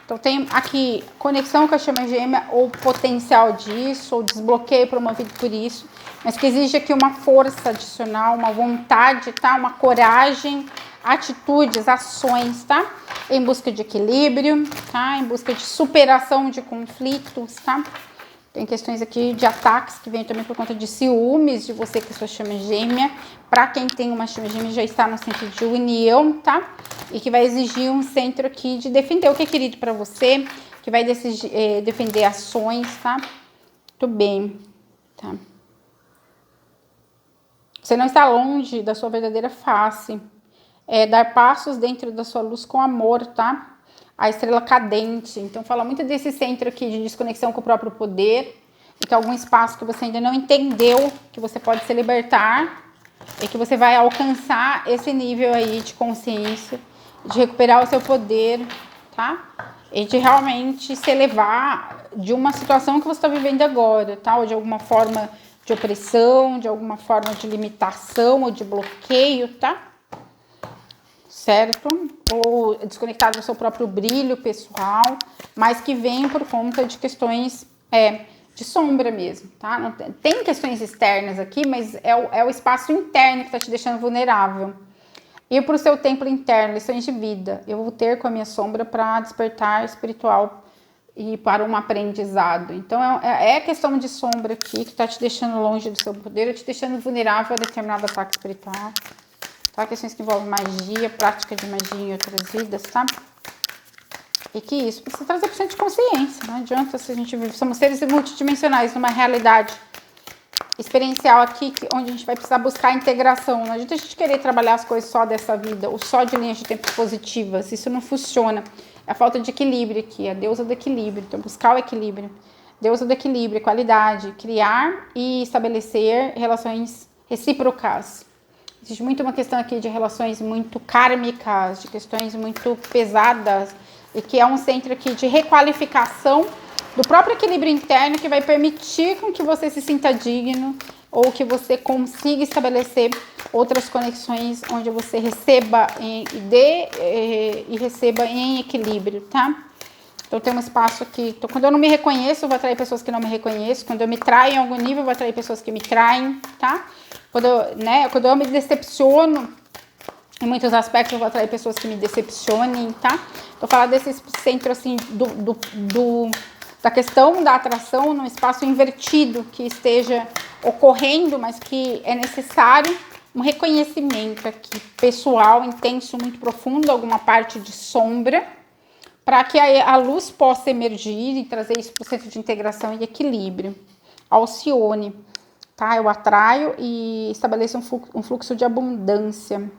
Então tem aqui conexão com a chama gêmea, ou potencial disso, ou desbloqueio promovido por isso, mas que exige aqui uma força adicional, uma vontade, tá? Uma coragem, atitudes, ações, tá? Em busca de equilíbrio, tá? Em busca de superação de conflitos, tá? Tem questões aqui de ataques que vêm também por conta de ciúmes de você com a sua chama gêmea. Para quem tem uma chama gêmea, já está no centro de união, tá? E que vai exigir um centro aqui de defender o que é querido para você, que vai defender ações, tá? Muito bem, tá? Você não está longe da sua verdadeira face. Dar passos dentro da sua luz com amor, tá? A estrela cadente. Então, fala muito desse centro aqui de desconexão com o próprio poder. E que algum espaço que você ainda não entendeu, que você pode se libertar. E que você vai alcançar esse nível aí de consciência. De recuperar o seu poder, tá? E de realmente se elevar de uma situação que você está vivendo agora, tá? Ou de alguma forma de opressão, de alguma forma de limitação ou de bloqueio, tá? Certo? Ou desconectado do seu próprio brilho pessoal, mas que vem por conta de questões de sombra mesmo, tá? Não tem questões externas aqui, mas é o espaço interno que está te deixando vulnerável. E para o seu templo interno, lições de vida. Eu vou ter com a minha sombra para despertar espiritual e para um aprendizado. Então, é questão de sombra aqui que está te deixando longe do seu poder, te deixando vulnerável a determinado ataque espiritual. Tá? Questões que envolvem magia, prática de magia em outras vidas, tá? E que isso precisa trazer para o centro de consciência. Não adianta se a gente vive. Somos seres multidimensionais numa realidade experiencial aqui, onde a gente vai precisar buscar a integração. Não adianta a gente querer trabalhar as coisas só dessa vida, ou só de linhas de tempo positivas. Isso não funciona. É a falta de equilíbrio aqui, a deusa do equilíbrio. Então, buscar o equilíbrio. Deusa do equilíbrio, qualidade. Criar e estabelecer relações recíprocas. Existe muito uma questão aqui de relações muito kármicas, de questões muito pesadas, e que é um centro aqui de requalificação do próprio equilíbrio interno que vai permitir com que você se sinta digno ou que você consiga estabelecer outras conexões onde você receba e receba em equilíbrio, tá? Então tem um espaço aqui, então, quando eu não me reconheço, eu vou atrair pessoas que não me reconheço, quando eu me traio em algum nível, eu vou atrair pessoas que me traem, tá? Quando eu me decepciono, em muitos aspectos, eu vou atrair pessoas que me decepcionem, tá? Então, falar desse centro, assim, da questão da atração num espaço invertido que esteja ocorrendo, mas que é necessário um reconhecimento aqui pessoal, intenso, muito profundo, alguma parte de sombra, para que a luz possa emergir e trazer isso para o centro de integração e equilíbrio. Alcione, tá? Eu atraio e estabeleço um fluxo de abundância.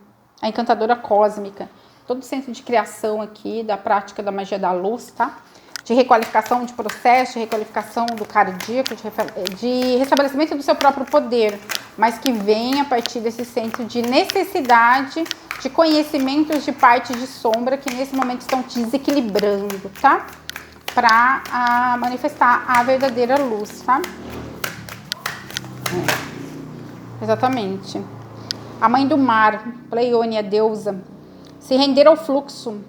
A encantadora cósmica, todo o centro de criação aqui, da prática da magia da luz, tá? De requalificação de processo, de requalificação do cardíaco, de restabelecimento do seu próprio poder, mas que vem a partir desse centro de necessidade de conhecimentos de parte de sombra que nesse momento estão te desequilibrando, tá? Para manifestar a verdadeira luz, tá? Exatamente. A mãe do mar, Pleione, a deusa, se render ao fluxo,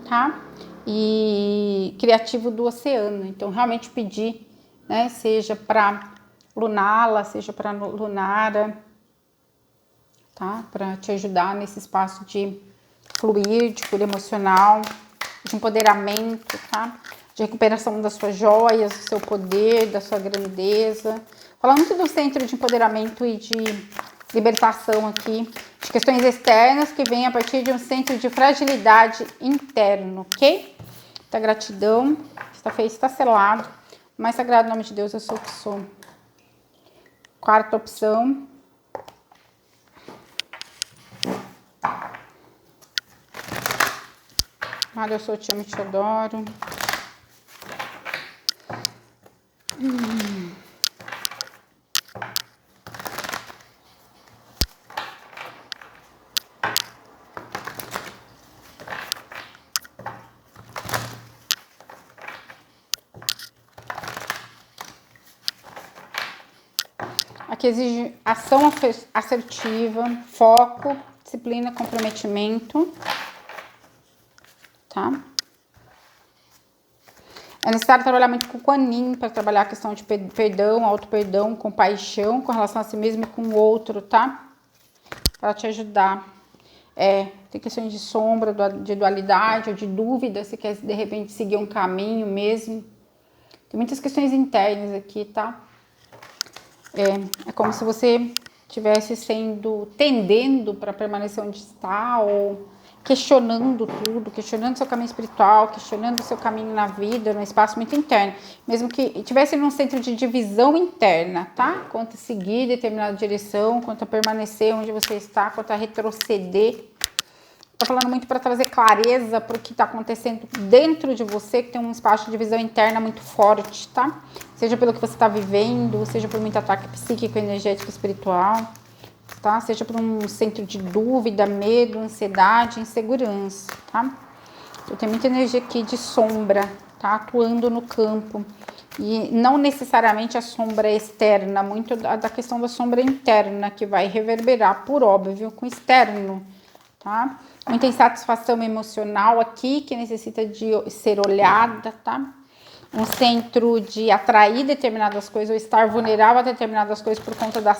tá? E criativo do oceano. Então, realmente pedir, né? Seja para Lunala, seja para Lunara, tá? Para te ajudar nesse espaço de fluir, de cura emocional, de empoderamento, tá? De recuperação das suas joias, do seu poder, da sua grandeza. Falar muito do centro de empoderamento e de libertação aqui, de questões externas que vêm a partir de um centro de fragilidade interno, ok? Muita gratidão, está feito, está selado. O mais sagrado nome de Deus, eu sou o que sou. Quarta opção. Olha, eu sou, te amo e te adoro. Aqui exige ação assertiva, foco, disciplina, comprometimento, tá? É necessário trabalhar muito com o Kuan Yin para trabalhar a questão de perdão, auto-perdão, compaixão com relação a si mesmo e com o outro, tá? Para te ajudar. Tem questões de sombra, de dualidade ou de dúvida, se quer de repente seguir um caminho mesmo. Tem muitas questões internas aqui, tá? É como se você estivesse tendendo para permanecer onde está, ou questionando tudo, questionando seu caminho espiritual, questionando seu caminho na vida, num espaço muito interno. Mesmo que estivesse num centro de divisão interna, tá? Quanto a seguir determinada direção, quanto a permanecer onde você está, quanto a retroceder. Tô falando muito para trazer clareza para o que está acontecendo dentro de você, que tem um espaço de divisão interna muito forte, tá? Seja pelo que você está vivendo, seja por muito ataque psíquico, energético, espiritual, tá? Seja por um centro de dúvida, medo, ansiedade, insegurança, tá? Eu tenho muita energia aqui de sombra, tá? Atuando no campo. E não necessariamente a sombra externa, muito da questão da sombra interna, que vai reverberar, por óbvio, com o externo, tá? Muita insatisfação emocional aqui, que necessita de ser olhada, tá? Um centro de atrair determinadas coisas, ou estar vulnerável a determinadas coisas por conta da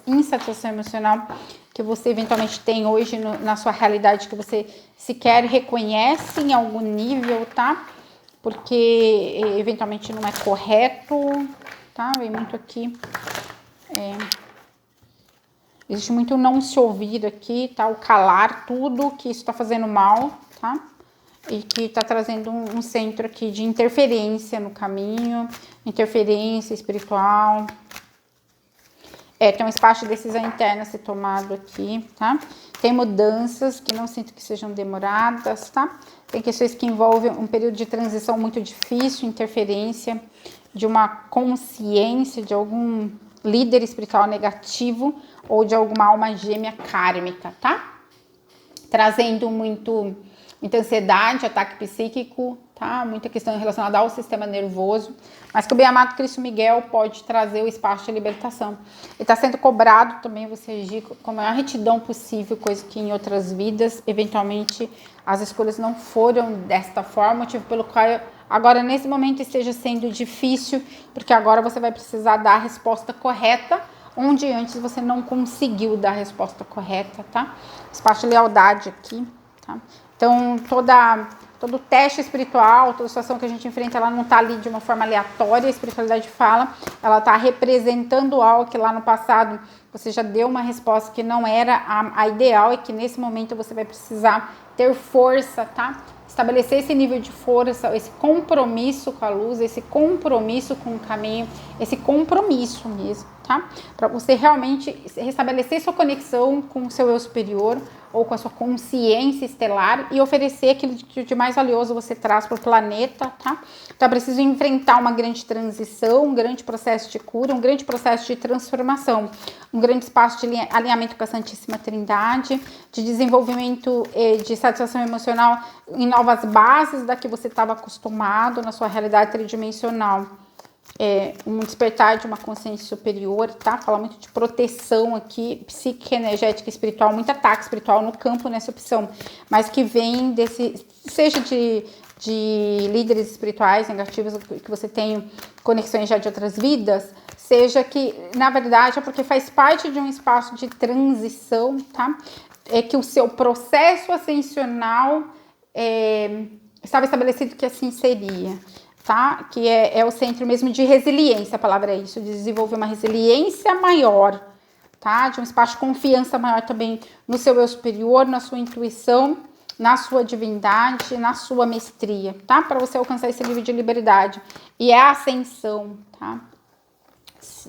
insatisfação emocional que você eventualmente tem hoje na sua realidade, que você sequer reconhece em algum nível, tá? Porque eventualmente não é correto, tá? Vem muito aqui. Existe muito não se ouvir aqui, tá? O calar tudo que isso tá fazendo mal, tá? E que tá trazendo um centro aqui de interferência no caminho, interferência espiritual. Tem um espaço de decisão interna a ser tomado aqui, tá? Tem mudanças que não sinto que sejam demoradas, tá? Tem questões que envolvem um período de transição muito difícil, interferência de uma consciência de algum líder espiritual negativo ou de alguma alma gêmea kármica, tá? Trazendo muita ansiedade, ataque psíquico, tá? Muita questão relacionada ao sistema nervoso, mas que o bem-amado Cristo Miguel pode trazer o espaço de libertação. E está sendo cobrado também você agir com a maior retidão possível, coisa que em outras vidas, eventualmente, as escolhas não foram desta forma, motivo pelo qual agora, nesse momento, esteja sendo difícil, porque agora você vai precisar dar a resposta correta, onde antes você não conseguiu dar a resposta correta, tá? Espaço de lealdade aqui, tá? Então, todo teste espiritual, toda situação que a gente enfrenta, ela não tá ali de uma forma aleatória, a espiritualidade fala, ela tá representando algo que lá no passado você já deu uma resposta que não era a ideal e que nesse momento você vai precisar ter força, tá? Estabelecer esse nível de força, esse compromisso com a luz, esse compromisso com o caminho, esse compromisso mesmo, tá? Para você realmente restabelecer sua conexão com o seu eu superior ou com a sua consciência estelar e oferecer aquilo de mais valioso você traz para o planeta, tá? Então é preciso enfrentar uma grande transição, um grande processo de cura, um grande processo de transformação, um grande espaço de alinhamento com a Santíssima Trindade, de desenvolvimento de satisfação emocional em novas bases da que você estava acostumado na sua realidade tridimensional. Um despertar de uma consciência superior, tá? Fala muito de proteção aqui, psíquica, energética, espiritual, muito ataque espiritual no campo nessa opção, mas que vem seja de líderes espirituais negativos, que você tem conexões já de outras vidas, seja que, na verdade, é porque faz parte de um espaço de transição, tá? É que o seu processo ascensional estava estabelecido que assim seria, tá? Que é o centro mesmo de resiliência, a palavra é isso, de desenvolver uma resiliência maior, tá? De um espaço de confiança maior também no seu eu superior, na sua intuição, na sua divindade, na sua mestria, tá? Para você alcançar esse nível de liberdade. E é a ascensão, tá?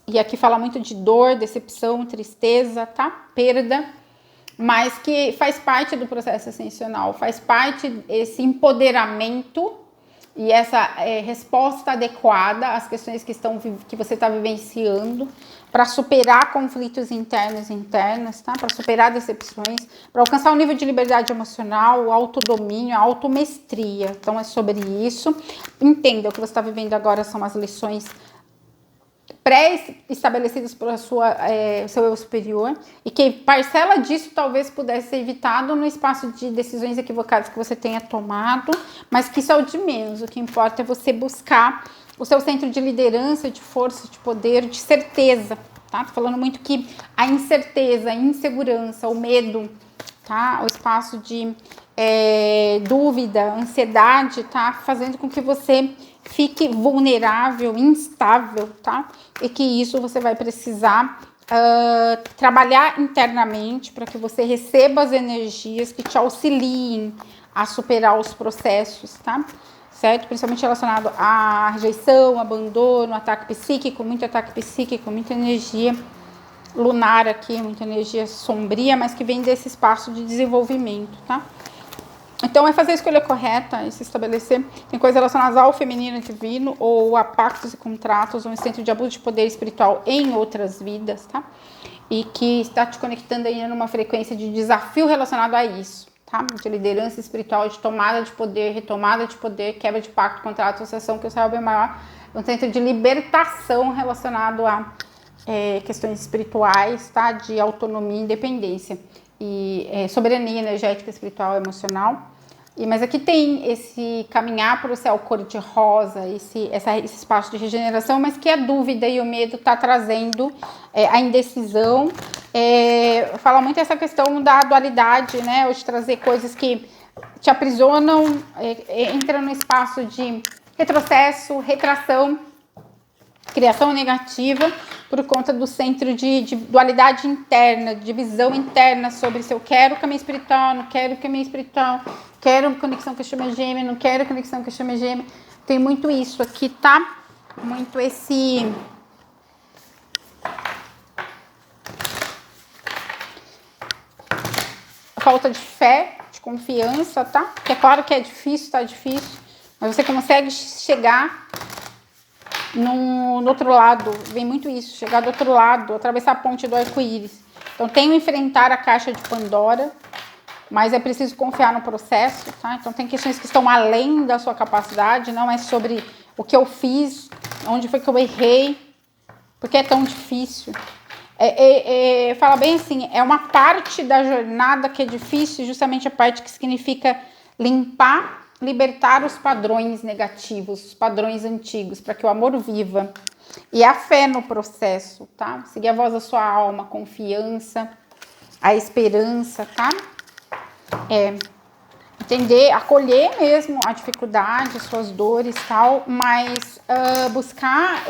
E aqui fala muito de dor, decepção, tristeza, tá? Perda, mas que faz parte do processo ascensional, faz parte desse empoderamento e essa resposta adequada às questões que você está vivenciando para superar conflitos internos e internas, tá? Para superar decepções, para alcançar um nível de liberdade emocional, o autodomínio, a automestria. Então é sobre isso. Entenda, o que você está vivendo agora são as lições pré-estabelecidas pelo seu eu superior e que parcela disso talvez pudesse ser evitado no espaço de decisões equivocadas que você tenha tomado, mas que isso é o de menos. O que importa é você buscar o seu centro de liderança, de força, de poder, de certeza, tá? Tô falando muito que a incerteza, a insegurança, o medo, tá? O espaço de dúvida, ansiedade, tá? Fazendo com que você fique vulnerável, instável, tá? E que isso você vai precisar trabalhar internamente para que você receba as energias que te auxiliem a superar os processos, tá? Certo? Principalmente relacionado à rejeição, abandono, ataque psíquico, muita energia lunar aqui, muita energia sombria, mas que vem desse espaço de desenvolvimento, tá? Então, é fazer a escolha correta e se estabelecer. Tem coisas relacionadas ao feminino divino, ou a pactos e contratos, ou um centro de abuso de poder espiritual em outras vidas, tá? E que está te conectando aí numa frequência de desafio relacionado a isso, tá? De liderança espiritual, de tomada de poder, retomada de poder, quebra de pacto, contrato, associação, que o céu é bem maior. Um centro de libertação relacionado a questões espirituais, tá? De autonomia e independência. E soberania energética, espiritual, emocional. Mas aqui tem esse caminhar para o céu cor-de-rosa, esse espaço de regeneração, mas que a dúvida e o medo está trazendo a indecisão. Fala muito essa questão da dualidade, né? Ou de trazer coisas que te aprisionam, entra no espaço de retrocesso, retração, criação negativa, por conta do centro de dualidade interna, de visão interna sobre se eu quero caminho espiritual, não quero caminho espiritual, quero conexão com a chama gêmea, não quero conexão com a chama gêmea. Tem muito isso aqui, tá? Muito esse... falta de fé, de confiança, tá? Porque é claro que é difícil, tá difícil, mas você consegue chegar no outro lado, vem muito isso, chegar do outro lado, atravessar a ponte do arco-íris. Então, tem que enfrentar a caixa de Pandora, mas é preciso confiar no processo, tá? Então, tem questões que estão além da sua capacidade, não é sobre o que eu fiz, onde foi que eu errei, porque é tão difícil. Fala bem assim, é uma parte da jornada que é difícil, justamente a parte que significa limpar, libertar os padrões negativos, os padrões antigos, para que o amor viva. E a fé no processo, tá? Seguir a voz da sua alma, a confiança, a esperança, tá? Entender, acolher mesmo a dificuldade, as suas dores e tal, mas buscar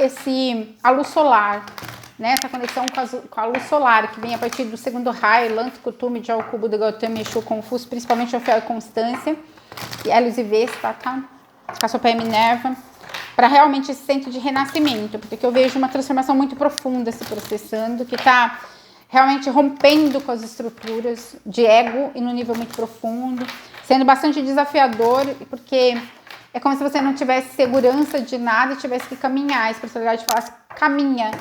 a luz solar, né? Essa conexão com a luz solar, que vem a partir do segundo raio, Lanto, Kutume, Jauku, Buda, Gautama, Exu, Confúcio, principalmente Ofiel e Constância, e Hélios e Vesta, tá? Cassiopeia e Minerva, para realmente esse centro de renascimento, porque eu vejo uma transformação muito profunda se processando, que está realmente rompendo com as estruturas de ego e no nível muito profundo, sendo bastante desafiador, porque é como se você não tivesse segurança de nada e tivesse que caminhar. A espiritualidade falasse, caminha,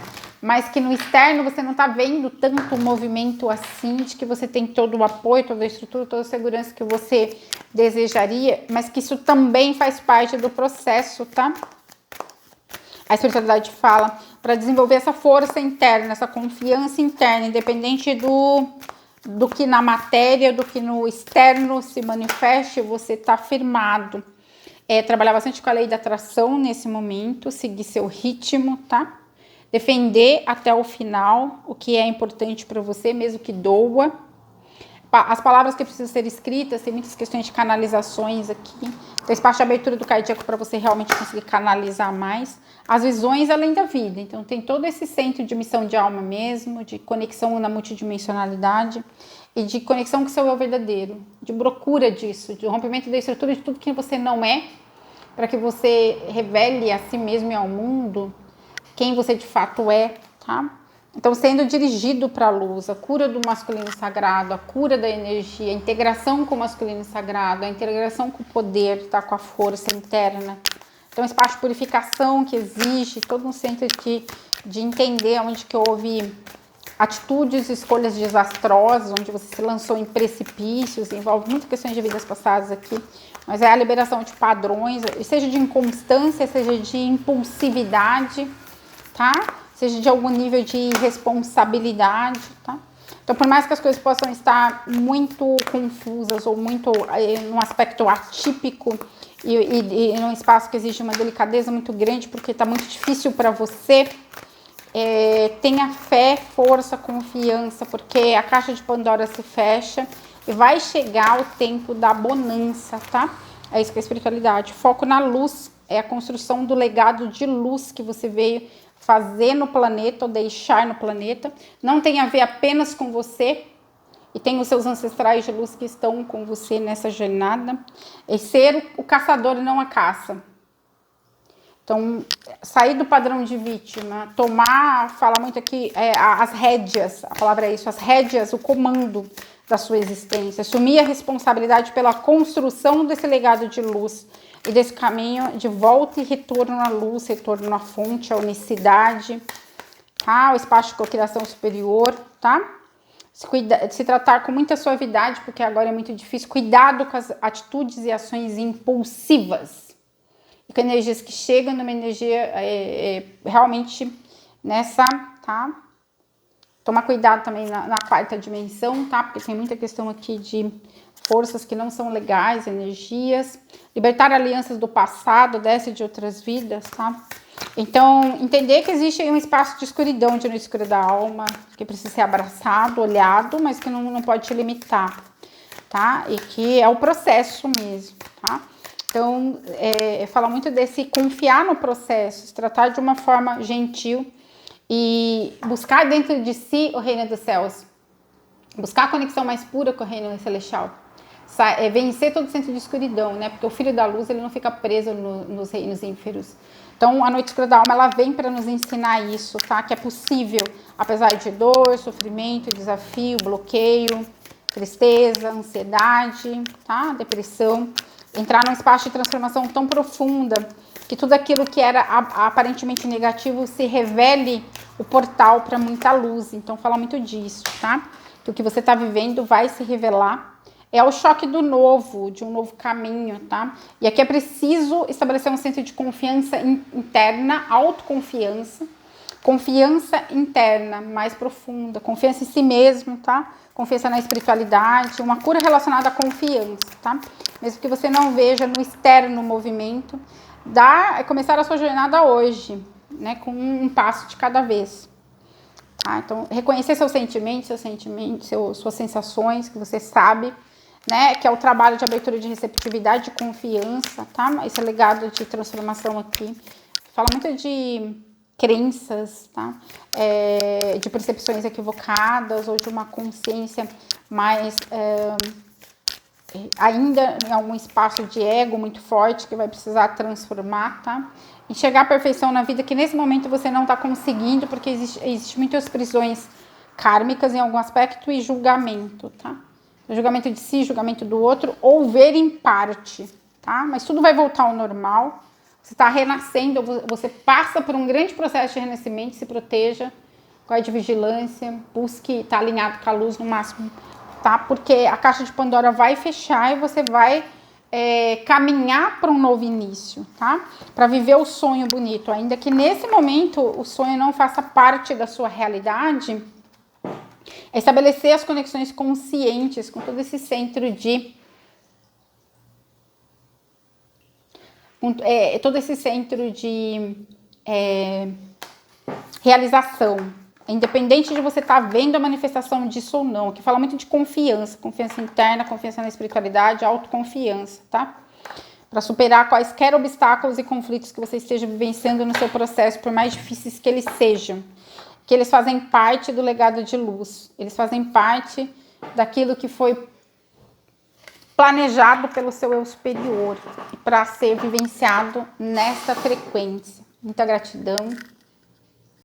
mas que no externo você não está vendo tanto movimento assim, de que você tem todo o apoio, toda a estrutura, toda a segurança que você desejaria, mas que isso também faz parte do processo, tá? A espiritualidade fala para desenvolver essa força interna, essa confiança interna, independente do que na matéria, do que no externo se manifeste, você está firmado. Trabalhar bastante com a lei da atração nesse momento, seguir seu ritmo, tá? Defender até o final o que é importante para você, mesmo que doa. As palavras que precisam ser escritas, tem muitas questões de canalizações aqui. Tem espaço de abertura do cardíaco para você realmente conseguir canalizar mais. As visões além da vida. Então, tem todo esse centro de missão de alma mesmo, de conexão na multidimensionalidade e de conexão com o seu eu verdadeiro, de procura disso, de rompimento da estrutura de tudo que você não é, para que você revele a si mesmo e ao mundo quem você de fato é, tá? Então, sendo dirigido para a luz, a cura do masculino sagrado, a cura da energia, a integração com o masculino sagrado, a integração com o poder, tá? Com a força interna. Então, espaço de purificação que exige todo um centro de entender onde que houve atitudes e escolhas desastrosas, onde você se lançou em precipícios, envolve muitas questões de vidas passadas aqui, mas é a liberação de padrões, seja de inconstância, seja de impulsividade, tá? Seja de algum nível de responsabilidade, tá? Então, por mais que as coisas possam estar muito confusas ou muito num aspecto atípico e num espaço que exige uma delicadeza muito grande, porque está muito difícil para você, tenha fé, força, confiança, porque a caixa de Pandora se fecha, e vai chegar o tempo da bonança, tá? É isso que é a espiritualidade. Foco na luz, é a construção do legado de luz que você veio fazer no planeta ou deixar no planeta. Não tem a ver apenas com você, e tem os seus ancestrais de luz que estão com você nessa jornada. É ser o caçador e não a caça. Então, sair do padrão de vítima, fala muito aqui, as rédeas, a palavra é isso, as rédeas, o comando da sua existência, assumir a responsabilidade pela construção desse legado de luz e desse caminho de volta e retorno à luz, retorno à fonte, à unicidade, tá? O espaço de cocriação superior, tá? Se tratar com muita suavidade, porque agora é muito difícil, cuidado com as atitudes e ações impulsivas, e com energias que chegam numa energia realmente nessa, tá? Tomar cuidado também na quarta dimensão, tá? Porque tem muita questão aqui de forças que não são legais, energias. Libertar alianças do passado, dessa e de outras vidas, tá? Então, entender que existe um espaço de escuridão, de no escuro da alma, que precisa ser abraçado, olhado, mas que não pode te limitar, tá? E que é o processo mesmo, tá? Então, fala muito desse confiar no processo, se tratar de uma forma gentil e buscar dentro de si o reino dos céus, buscar a conexão mais pura com o reino celestial, vencer todo o centro de escuridão, né? Porque o filho da luz, ele não fica preso nos reinos ínferos. Então, a noite escura da alma, ela vem para nos ensinar isso, tá? Que é possível, apesar de dor, sofrimento, desafio, bloqueio, tristeza, ansiedade, tá? Depressão, entrar num espaço de transformação tão profunda que tudo aquilo que era aparentemente negativo se revele o portal para muita luz. Então, fala muito disso, tá? Que o que você está vivendo vai se revelar. É o choque do novo, de um novo caminho, tá? E aqui é preciso estabelecer um centro de confiança interna, autoconfiança, confiança interna mais profunda, confiança em si mesmo, tá? Confiança na espiritualidade, uma cura relacionada à confiança, tá? Mesmo que você não veja no externo o movimento, começar a sua jornada hoje, né? Com um passo de cada vez. Tá? Então, reconhecer seus sentimentos, suas sensações, que você sabe, né, que é o trabalho de abertura de receptividade, de confiança, tá? Esse legado de transformação aqui fala muito de crenças, tá? De percepções equivocadas ou de uma consciência mais ainda em algum espaço de ego muito forte que vai precisar transformar, tá? Enxergar a perfeição na vida que nesse momento você não está conseguindo porque existe muitas prisões kármicas em algum aspecto e julgamento, tá? Julgamento de si, julgamento do outro, ou ver em parte, tá? Mas tudo vai voltar ao normal. Você está renascendo, você passa por um grande processo de renascimento, se proteja, guarde vigilância, busque estar alinhado com a luz no máximo, tá? Porque a caixa de Pandora vai fechar e você vai caminhar para um novo início, tá? Para viver o sonho bonito, ainda que nesse momento o sonho não faça parte da sua realidade. É estabelecer as conexões conscientes com todo esse centro de... todo esse centro de realização. Independente de você estar vendo a manifestação disso ou não. Aqui fala muito de confiança. Confiança interna, confiança na espiritualidade, autoconfiança, tá? Para superar quaisquer obstáculos e conflitos que você esteja vivenciando no seu processo, por mais difíceis que eles sejam. Que eles fazem parte do legado de luz, eles fazem parte daquilo que foi planejado pelo seu eu superior para ser vivenciado nessa frequência. Muita gratidão.